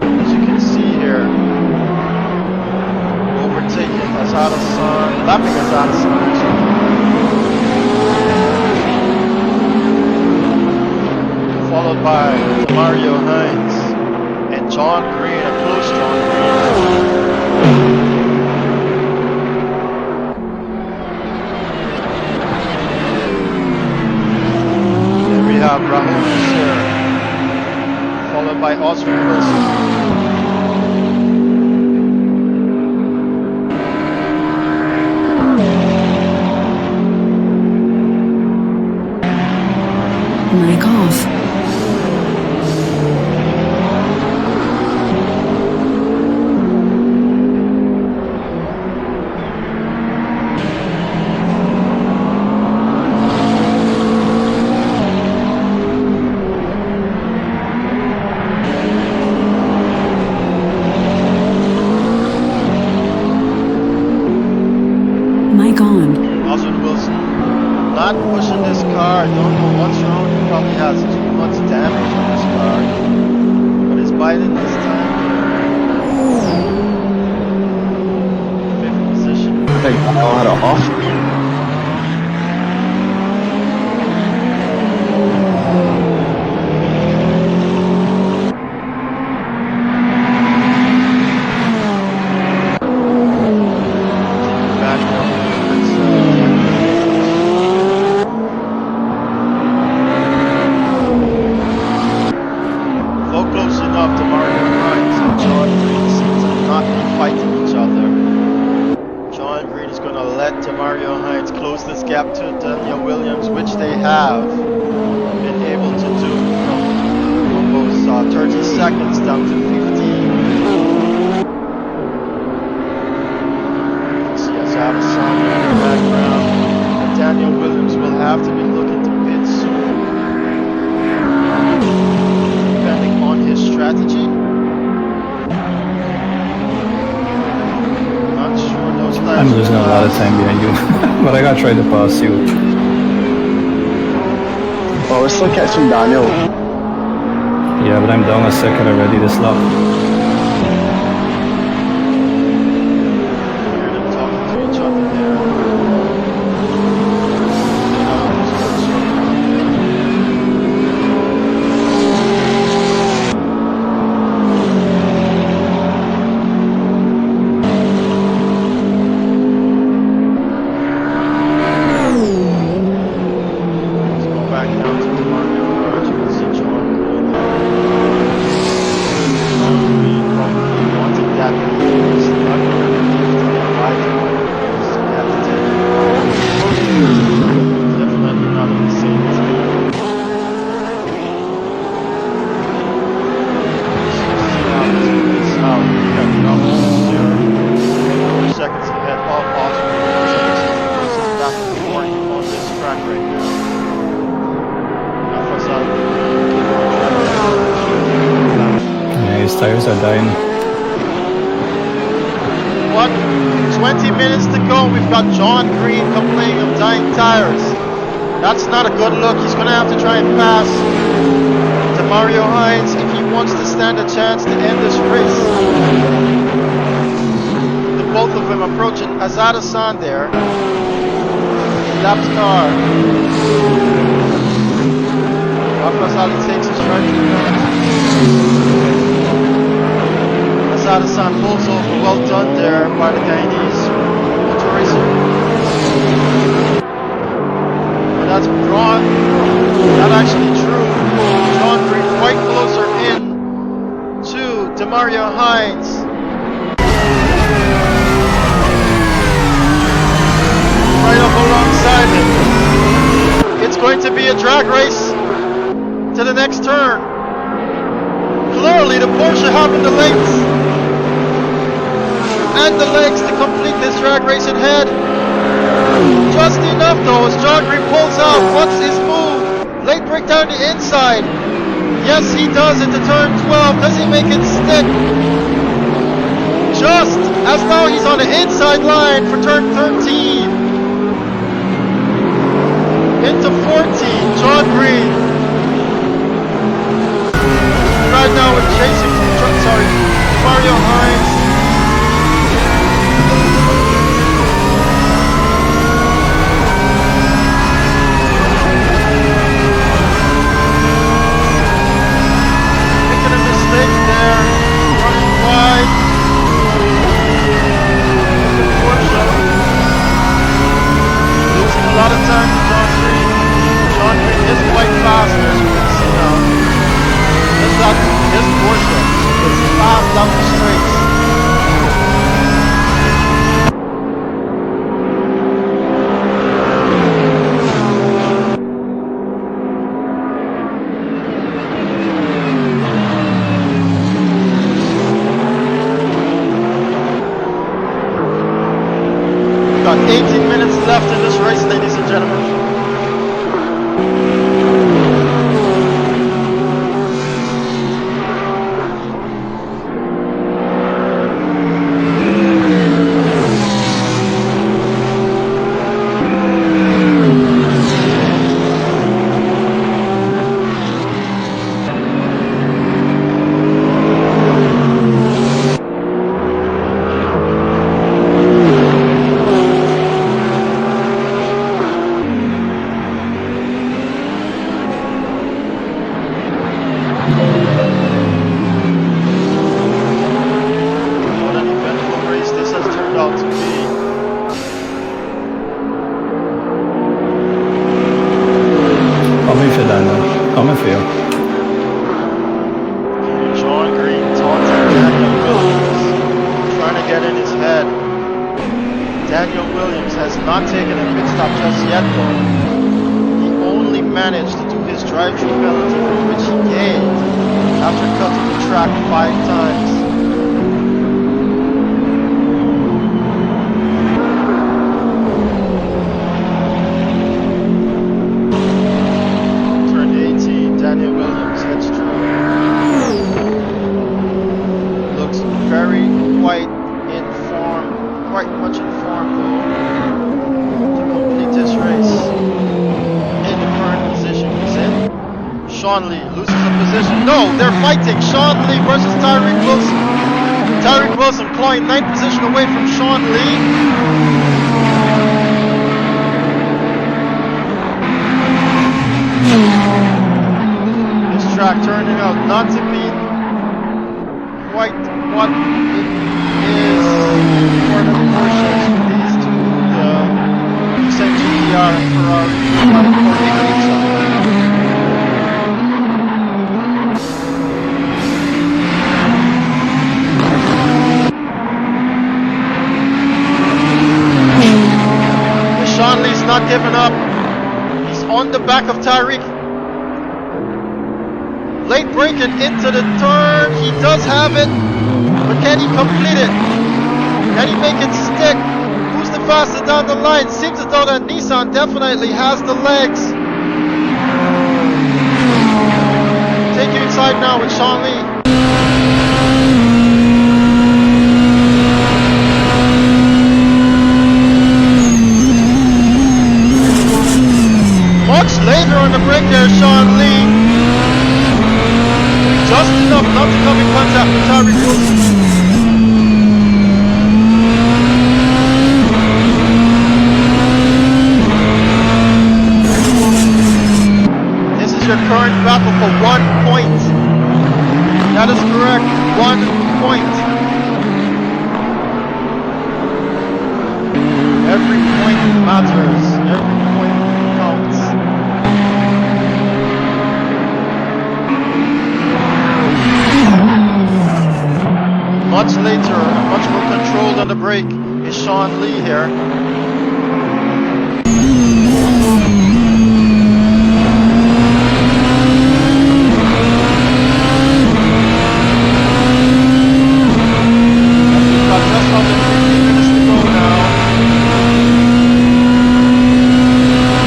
as you can see here, overtaking Azada-san, lapping Azada-san. Followed by Damario Hines and John Green, a close John Green. Then we have Rahul Nasseir, followed by Oscar Wilson. Mic off. Mic on. Oscar Wilson not pushing this car. I don't know what's wrong. He probably has too much damage on this car. But it's biting this time. 5th position. I think I had it off. points gap to Daniel Williams, which they have been able to do from almost 30 seconds down to 15. You see us have a song in the background. And Daniel Williams will have to be looking to pit soon, depending on his strategy. Not sure those tires I'm losing a lot of time behind you, but I gotta try to pass you. Oh, we're still catching Daniel. Yeah, but I'm down a second already this lap. Hear them talking to each other there. Let's go back down to Damario Garage. You can see John Green there. John Green probably wanted that to be stuck to get right to him. So he had to take it. Definitely not on the same team. Now we got the opposite here. 4 seconds ahead of Oscar. This is back and forth on this track right now. Yeah, his tires are dying. What? 20 minutes to go. We've got John Green complaining of dying tires. That's not a good look. He's going to have to try and pass Damario Hines if he wants to stand a chance to end this race. The both of them approaching Azada-san there. Lapped car. Afrazali takes his right to the front. Azada-san pulls over. Well done there by the Guyanese motor racer. And that's Braun. Not actually true. John Green quite closer in to Damario Hines. Right up alongside him. It's going to be a drag race to the next turn. Clearly the Porsche having the lengths and the legs to complete this drag race ahead. Just enough though as John Green pulls out. What's his move? Late break down the inside. Yes, he does into turn 12. Does he make it stick? Just as now he's on the inside line for turn 13. Into 14, John Green. Right now we're chasing, Mario Hines. Making a mistake there, running wide. The Porsche. Losing a lot of time to John Green. John Green is quite fast, as you can see now. This Porsche is fast down the straights. We've got 18 minutes left in this race, ladies and gentlemen. Coming for you. John Green taunting Daniel Williams, trying to get in his head. Daniel Williams has not taken a pit stop just yet. yet though. He only managed to do his drive-through penalty, for which he gained after cutting the track 5 times. Turn 18, Daniel Williams heads through. Looks very quite much in form though to complete this race in the current position he's in. Sean Lee loses a position. No, they're fighting. Sean Lee versus Tyreek Wilson. Tyreek Wilson clawing 9th position away from Sean Lee. This track turning out not to be quite what it is for the Porsches with these two, the GT3 and Ferrari for each other. Sean Lee's not giving up. He's on the back of Tyreek. Late braking into the turn. He does have it. But can he complete it? Can he make it stick? Who's the fastest down the line? Seems as though that Nissan definitely has the legs. Take you inside now with Sean Lee. Much later on the break there, Sean Lee. Just enough not to come in contact with Tyreek Wilson. This is your current battle for 1 point. That is correct, 1 point. Every point matters. Every point counts. Much later, much more controlled on the brake is Sean Lee here. We've got just under 15 minutes to go now.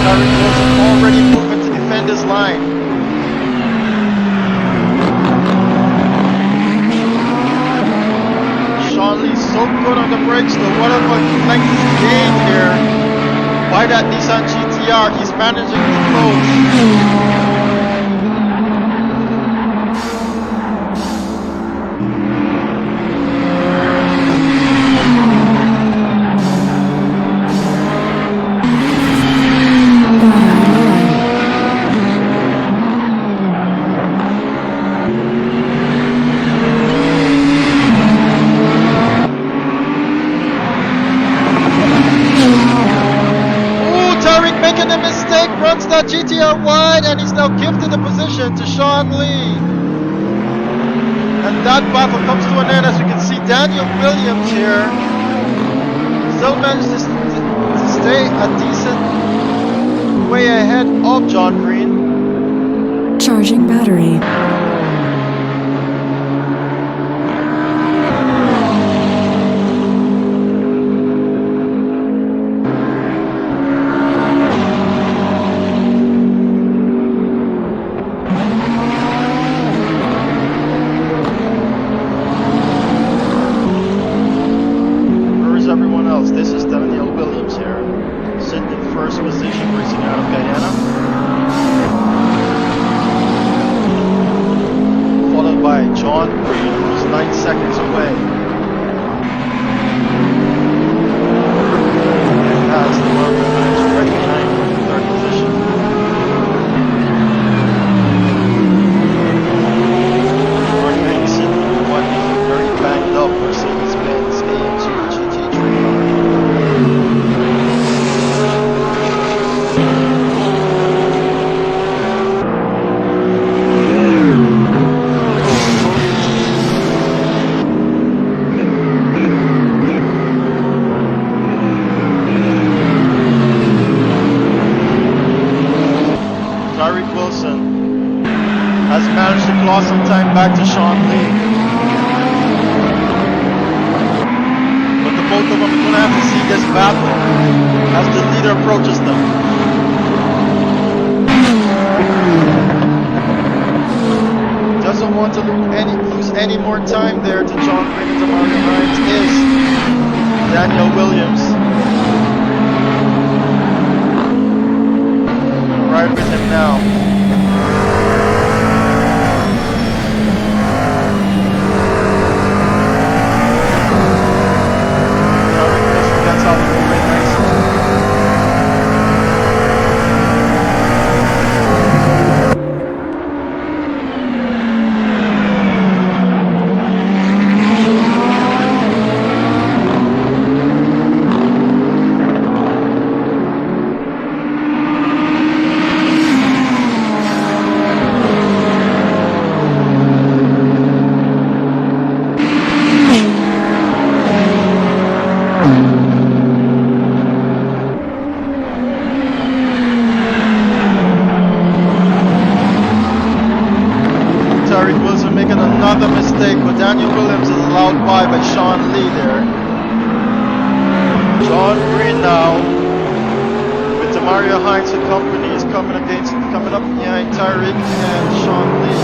Tyreek Wilson already moving to defend his line. Sean Lee's so good on the brakes though. Whatever length is gained here by that Nissan GTR, he's managing to close. That GTR wide, and he's now gifted the position to Sean Lee. And that battle comes to an end. As you can see, Daniel Williams here still managed to stay a decent way ahead of John Green. Charging battery. managed to claw some time back to Sean Lee. But the both of them are going to have to see this battle as the leader approaches them. Doesn't want to lose any more time there to John Green and Damario Hines is Daniel Williams. Right with him now. That's how we go right next. Another mistake, but Daniel Williams is allowed by Sean Lee there. John Green now with Damario Hines and company is coming up behind Tyreek and Sean Lee.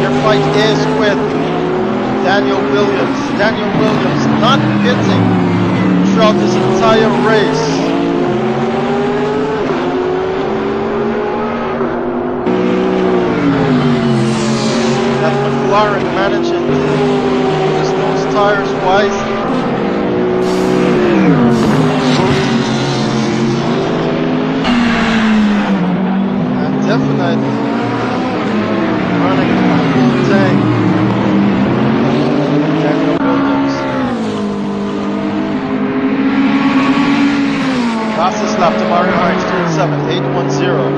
Their fight is with Daniel Williams. Daniel Williams not pitting throughout this entire race. McLaren managing to use those tires wisely. And definitely running a full tank. Daniel Williams. Fastest lap to Damario Hines 2:07.810.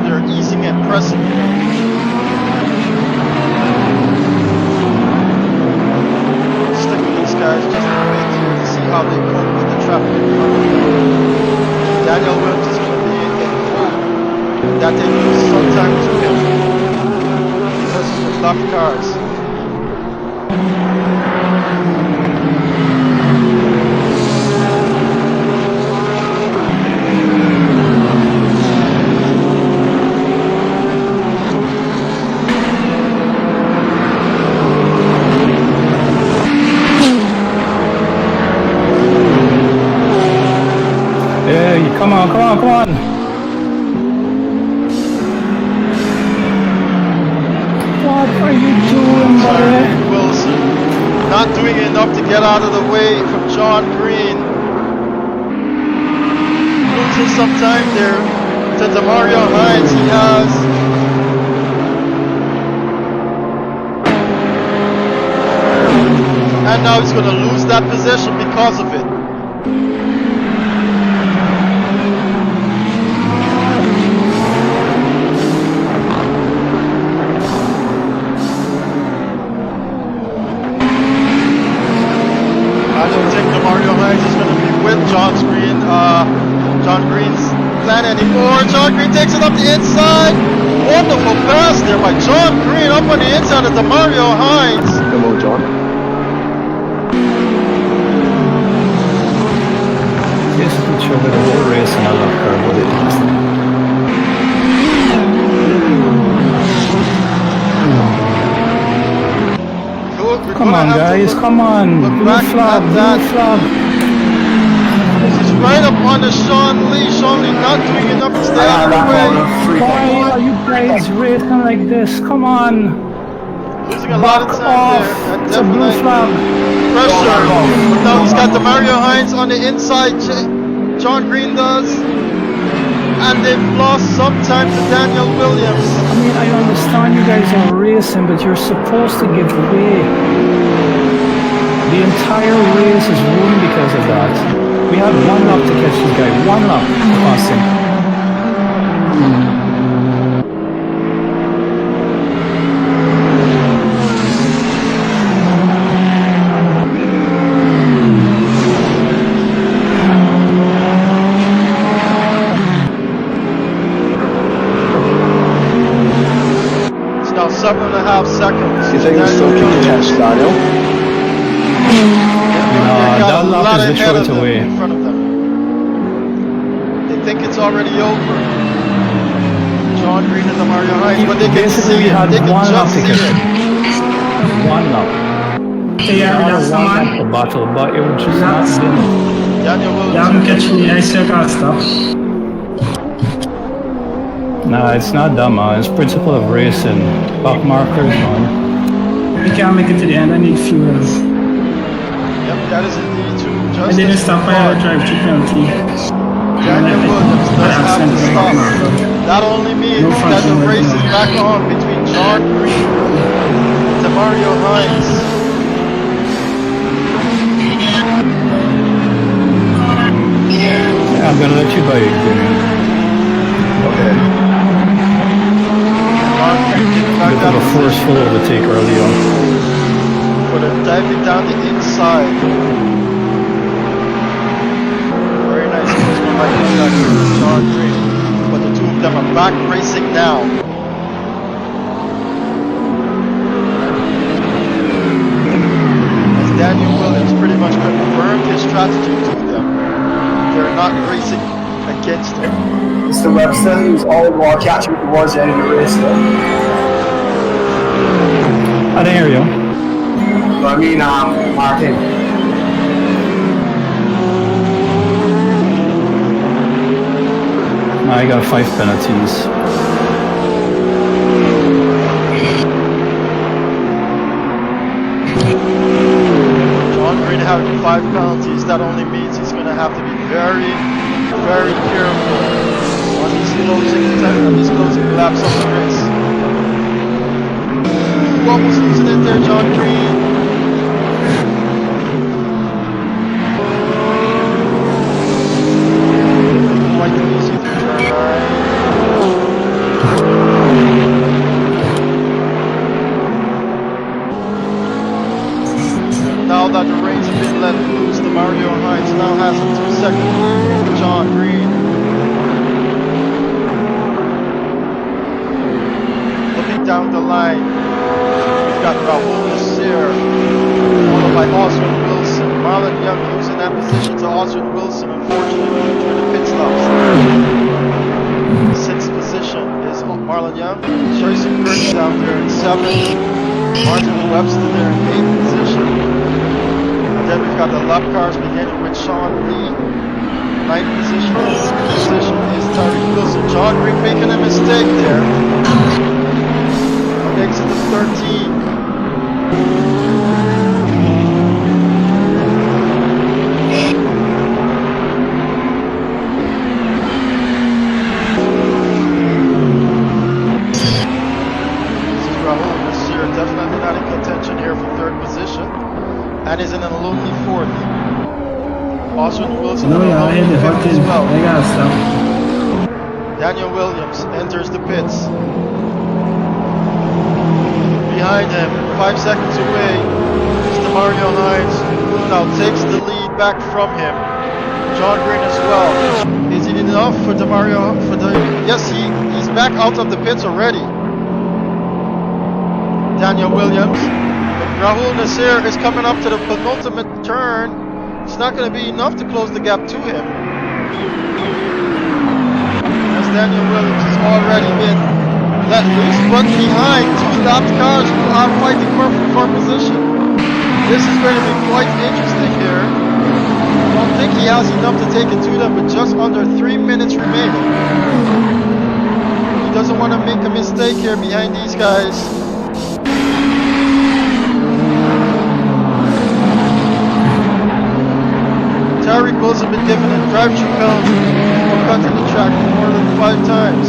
They're easing and pressing. Stick with these guys just a bit here to see how they cope with the traffic. Daniel Williams is going to be in full. That they lose some time to him because of the left cars. Come on. What are you doing, buddy? Wilson not doing enough to get out of the way from John Green. Losing some time there to Damario Hines. He has. And now he's going to lose that position because of it. John Green's plan anymore. John Green takes it up the inside. Wonderful pass there by John Green up on the inside of Damario Hines. Come on, John. This could show the whole race and I love her, what it is. Come on, guys, come on. Blue flag. Right up on the Sean Lee. Sean Lee not doing enough to stay out of the way. Why are you guys racing like this? Come on. Losing a lot of time there. And it's a blue flag. Pressure. But now he's got Damario Hines on the inside. John Green does. And they've lost some time to Daniel Williams. I mean, I understand you guys are racing, but you're supposed to give way. The entire race is ruined because of that. We had one lap to catch this guy, one lap to pass him. think so you can catch Daniel. That lap is a short away. In front of them. They think it's already over. John Green and Damario Hines, but they can Basically, see we it. had They can one lap just to see catch it. him. One lap. Yeah, we got someone. The battle, but it would just not been. Daniel Williams. Yeah, I'm catching me. I still got stuff. Nah, it's not dumb, man. It's principle of racing. Back markers, man. We can't make it to the end. I need fuel. Yep, that is indeed true. I Just didn't as stop. I had a drive-through penalty. Daniel Williams does have to stop. That only means that the race is back on between John Green and Damario Hines. I'm gonna let you buy it, Jimmy. Okay. John Green getting back Bit up of a forceful overtake early on. but they're diving down the inside. Very nice by contact with John Green. But the two of them are back racing now. As Daniel Williams pretty much confirmed his strategy to them. They're not racing against him. Mr. Webster, he was all the while catching towards the end of the race, though. I didn't hear you. But I mean, Martin. I got 5 penalties. John Green having 5 penalties, that only means he's going to have to be very, very careful on these closing laps of the race. Ooh, almost losing it there, John Green. Quite easy through turn 9. Now that the reins have been let loose, Damario Hines now has a 2-second lead over John Green. Looking down the line, we've got Rahul Nasseir, followed by Oswald Wilson. Marlon Younge losing that position to Oswald Wilson, unfortunately, during the pit stops. 6th position is Marlon Younge. Jason Kirk down there in 7th. Martin Webster there in 8th position. And then we've got the lap cars beginning with Sean Lee. 9th position. 6th position is Tariq Wilson. John Green making a mistake there. On exit of 13. Rahul Nasseir definitely not in contention here for 3rd position and is in a lonely 4th. Oswald Wilson in a lonely 5th as well. I got stuff. Daniel Williams enters the pits. Behind him, 5 seconds away, is Damario Hines, who now takes the lead back from him. John Green as well. Is it enough for Damario? Yes, he's back out of the pits already. Daniel Williams. Rahul Nasseir is coming up to the penultimate turn. It's not going to be enough to close the gap to him. As Daniel Williams has already been let loose, but behind 2 lapped cars who are fighting for position. This is going to be quite interesting here. I don't think he has enough to take it to them, but just under 3 minutes remaining. He doesn't want to make a mistake here behind these guys. Tariq Wilson been given a drive-through penalty for cutting the track more than 5 times.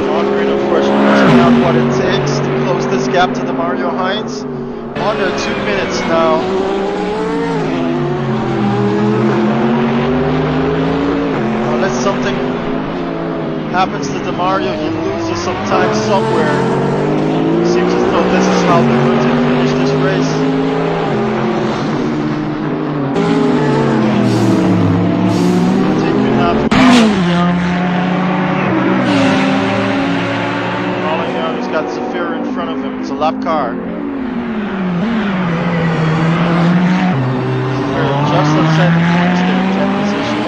John Green, unfortunately, doesn't have what it takes to close this gap to Damario Hines. Under 2 minutes now. Unless something happens to Damario, he loses some time somewhere. Seems as though this is how they're going to finish this race. Take you now to Marlon Young has got Zafira in front of him. It's a lap car. Zafira just outside the points there, 10th position.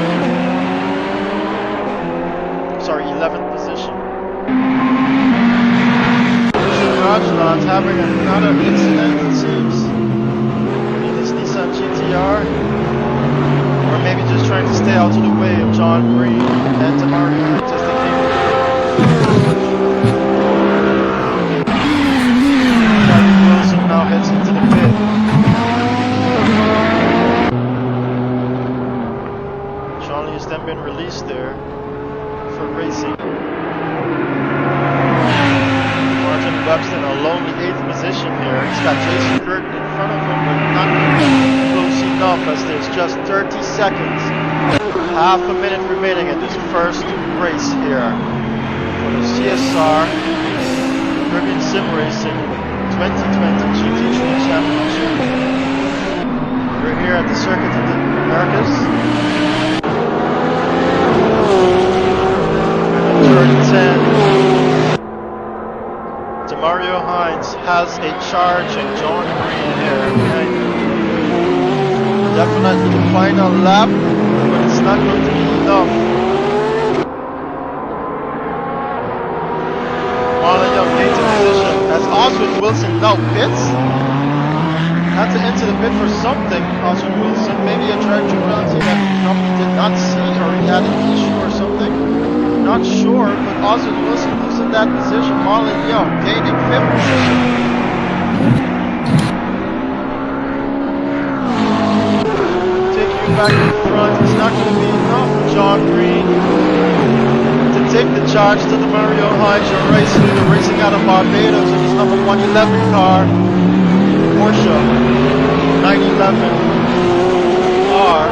Sorry, 11th position. Rajna's having another incident, it seems. In this Nissan GTR. Or maybe just trying to stay out of the way of John Green and Damario as they came in. Charlie Wilson now heads into the pit. Charlie has then been released there for racing. Webster in a lonely 8th position here. He's got Jason Curtin in front of him, but not close enough as there's just 30 seconds. Half a minute remaining in this first race here for the CSR Caribbean Sim Racing 2020 GT3 Championship. We're here at the Circuit of the Americas. And at turn 10. Mario Hines has a charging John Green here. Okay. Definitely the final lap, but it's not going to be enough. Marlon Young gains a position as Oswald Wilson now pits. Had to enter the pit for something, Oswald Wilson. Maybe a trajectory penalty that he probably did not see, or he had an issue or something. Not sure, but Oswald Wilson losing that position. Marlon Young gaining 5th position. Taking you back in front, it's not going to be enough for John Green to take the charge to the Mario Hines. Your race leader racing out of Barbados in his number 111 car, Porsche 911R.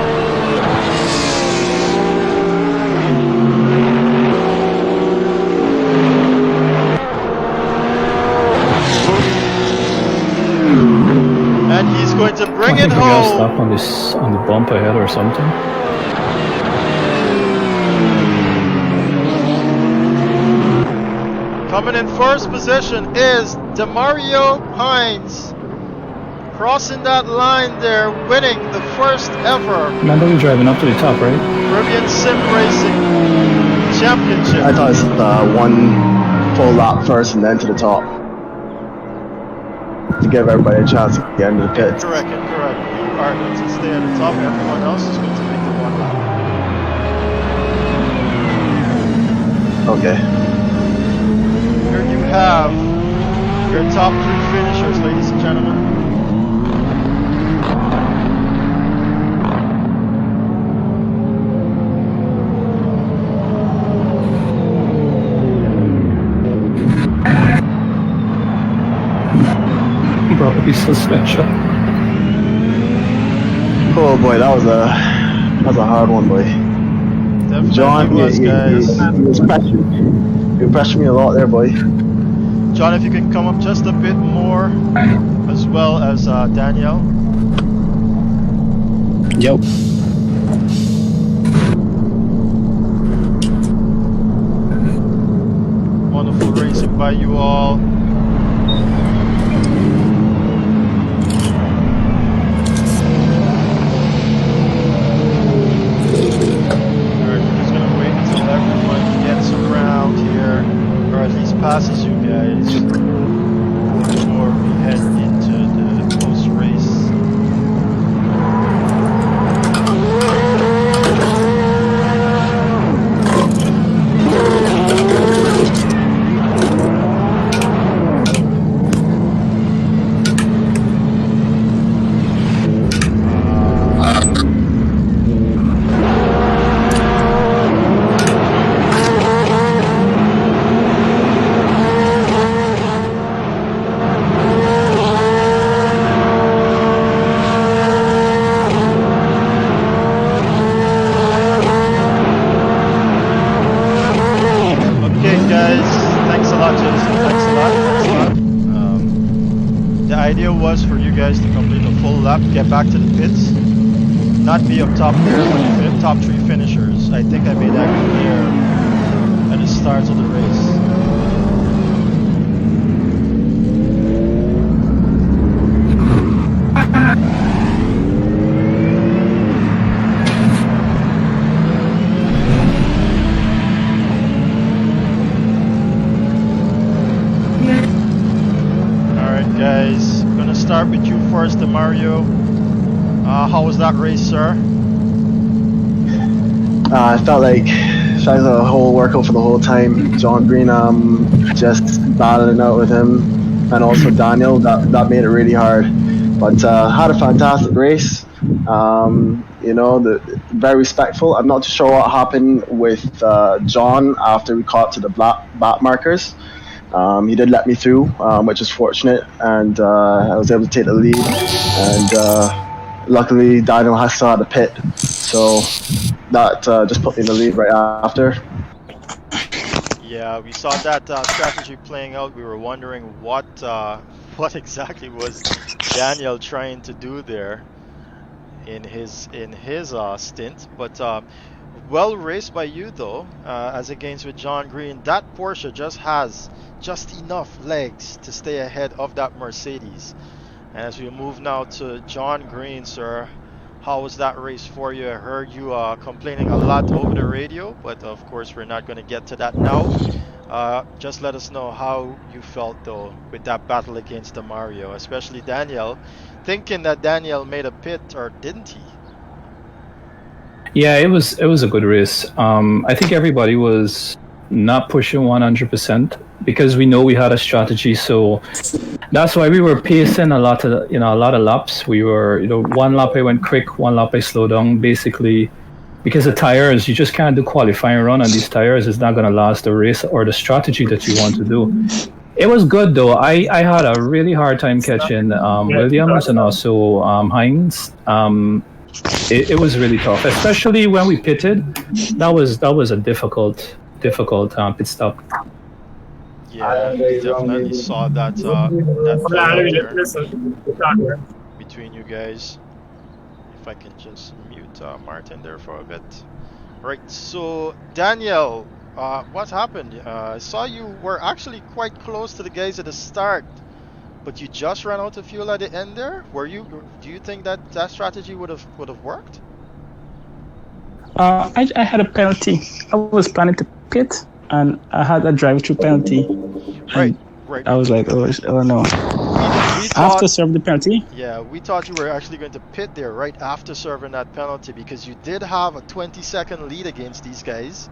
And he's going to bring it home. I stop on this on the bump ahead or something. Coming in first position is Damario Hines. Crossing that line there, winning the first ever Remember we're driving up to the top, right? Caribbean Sim Racing Championship. I thought it's one full lap first and then to the top. To give everybody a chance at the end of the pit. Correct. You are going to stay at the top. Everyone else is going to make the one lap. Okay. Here you have your top 3 finishers, ladies and gentlemen. Probably suspension. Oh boy, that was a hard one, boy. Definitely John, was, guys. you was pressuring. You pressured me a lot there, boy. John, if you can come up just a bit more, as well as Danielle. Yep. Wonderful racing by you all. Passes you guys before we head into the post race. idea was for you guys to complete a full lap, get back to the pits, not be up top there with the top 3 finishers. I think I made that clear at the start of the race. Alright guys, I'm gonna start with you first, Damario. How was that race, sir? I felt like the whole workout for the whole time. John Green, just battling out with him, and also Daniel. That made it really hard. But had a fantastic race. Very respectful. I'm not too sure what happened with John after we caught to the back markers. He did let me through, which is fortunate, and I was able to take the lead. And luckily, Daniel has still had a pit, so that just put me in the lead right after. Yeah, we saw that strategy playing out. We were wondering what exactly was Daniel trying to do there in his stint, but well raced by you though, as against with John Green. That Porsche just has just enough legs to stay ahead of that Mercedes. And as we move now to John Green, sir, how was that race for you? I heard you complaining a lot over the radio, but of course we're not going to get to that now. Just let us know how you felt though with that battle against Damario, especially Daniel, thinking that Daniel made a pit, or didn't he? Yeah, it was a good race. I think everybody was not pushing 100% because we know we had a strategy, so that's why we were pacing a lot of laps. We were, one lap I went quick, one lap I slowed down, basically because the tires, you just can't do qualifying run on these tires. It's not going to last the race or the strategy that you want to do. It was good though. I had a really hard time catching Williams and also Hines. It was really tough, especially when we pitted. That was a difficult pit stop. Yeah, we definitely saw that between you guys. If I can just mute Martin there for a bit. Right, so Daniel, what happened? I saw you were actually quite close to the guys at the start, but you just ran out of fuel at the end there. Do you think that strategy would have worked? I had a penalty. I was planning to pit, and I had a drive-through penalty. Right. I was like, oh no. We thought, after serving the penalty? Yeah, we thought you were actually going to pit there right after serving that penalty because you did have a 20-second lead against these guys.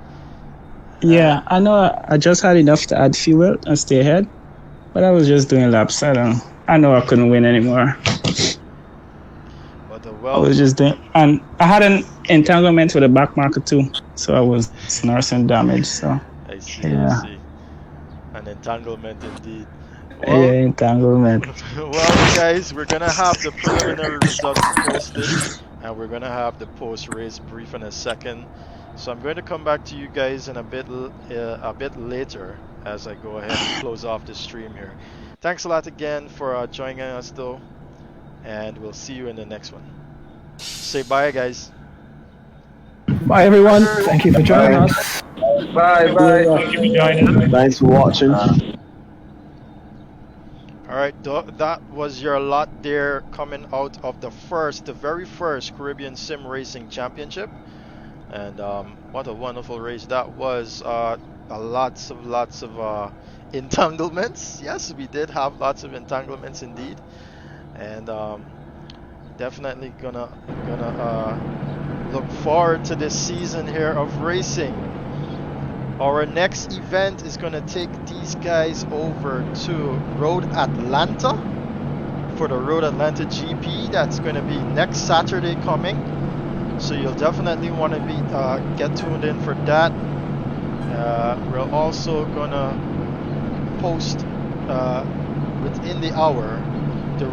Yeah, I know. I just had enough to add fuel and stay ahead, but I was just doing laps. I know I couldn't win anymore. But I was just doing, and I had an entanglement with the back marker too, so I was nursing damage. So I see. An entanglement indeed. Well, yeah, entanglement. Well, guys, we're gonna have the preliminary results posted, and we're gonna have the post-race brief in a second. So I'm going to come back to you guys in a bit later as I go ahead and close off the stream here. Thanks a lot again for joining us, though, and we'll see you in the next one. Say bye, guys. Bye, everyone. Thank you for joining us. Bye. Thank you for joining us. Thanks for watching. Alright, that was your lot there coming out of the very first Caribbean Sim Racing Championship. And what a wonderful race that was. Lots of entanglements. Yes, we did have lots of entanglements indeed. And definitely gonna look forward to this season here of racing. Our next event is going to take these guys over to Road Atlanta for the Road Atlanta GP. That's going to be next Saturday coming. So you'll definitely want to get tuned in for that. We're also going to post within the hour the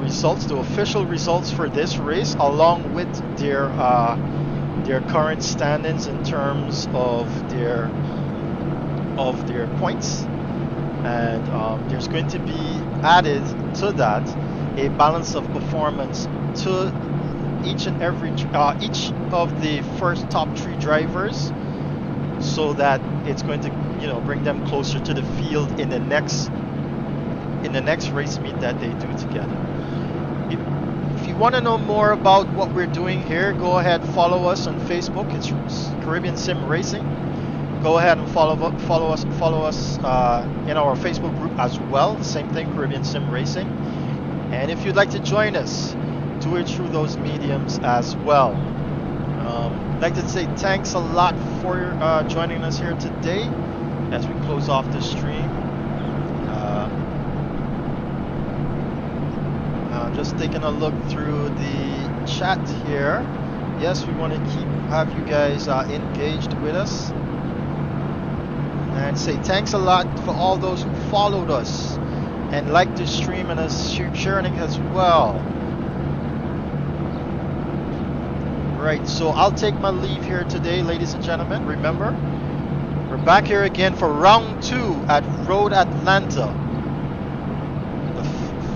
official results for this race, along with their current standings in terms of their points, and there's going to be added to that a balance of performance to each and every each of the first top 3 drivers, so that it's going to, you know, bring them closer to the field in the next race meet that they do together. If you want to know more about what we're doing here, go ahead, follow us on Facebook. It's Caribbean Sim Racing. Go ahead and follow us in our Facebook group as well. Same thing, Caribbean Sim Racing. And if you'd like to join us, do it through those mediums as well. I'd like to say thanks a lot for joining us here today as we close off the stream. Just taking a look through the chat here. Yes, we want to have you guys engaged with us. And say thanks a lot for all those who followed us and liked the stream and is sharing it as well. Right, so I'll take my leave here today, ladies and gentlemen. Remember, we're back here again for round 2 at Road Atlanta, the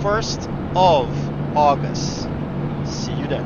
1st of August. See you then.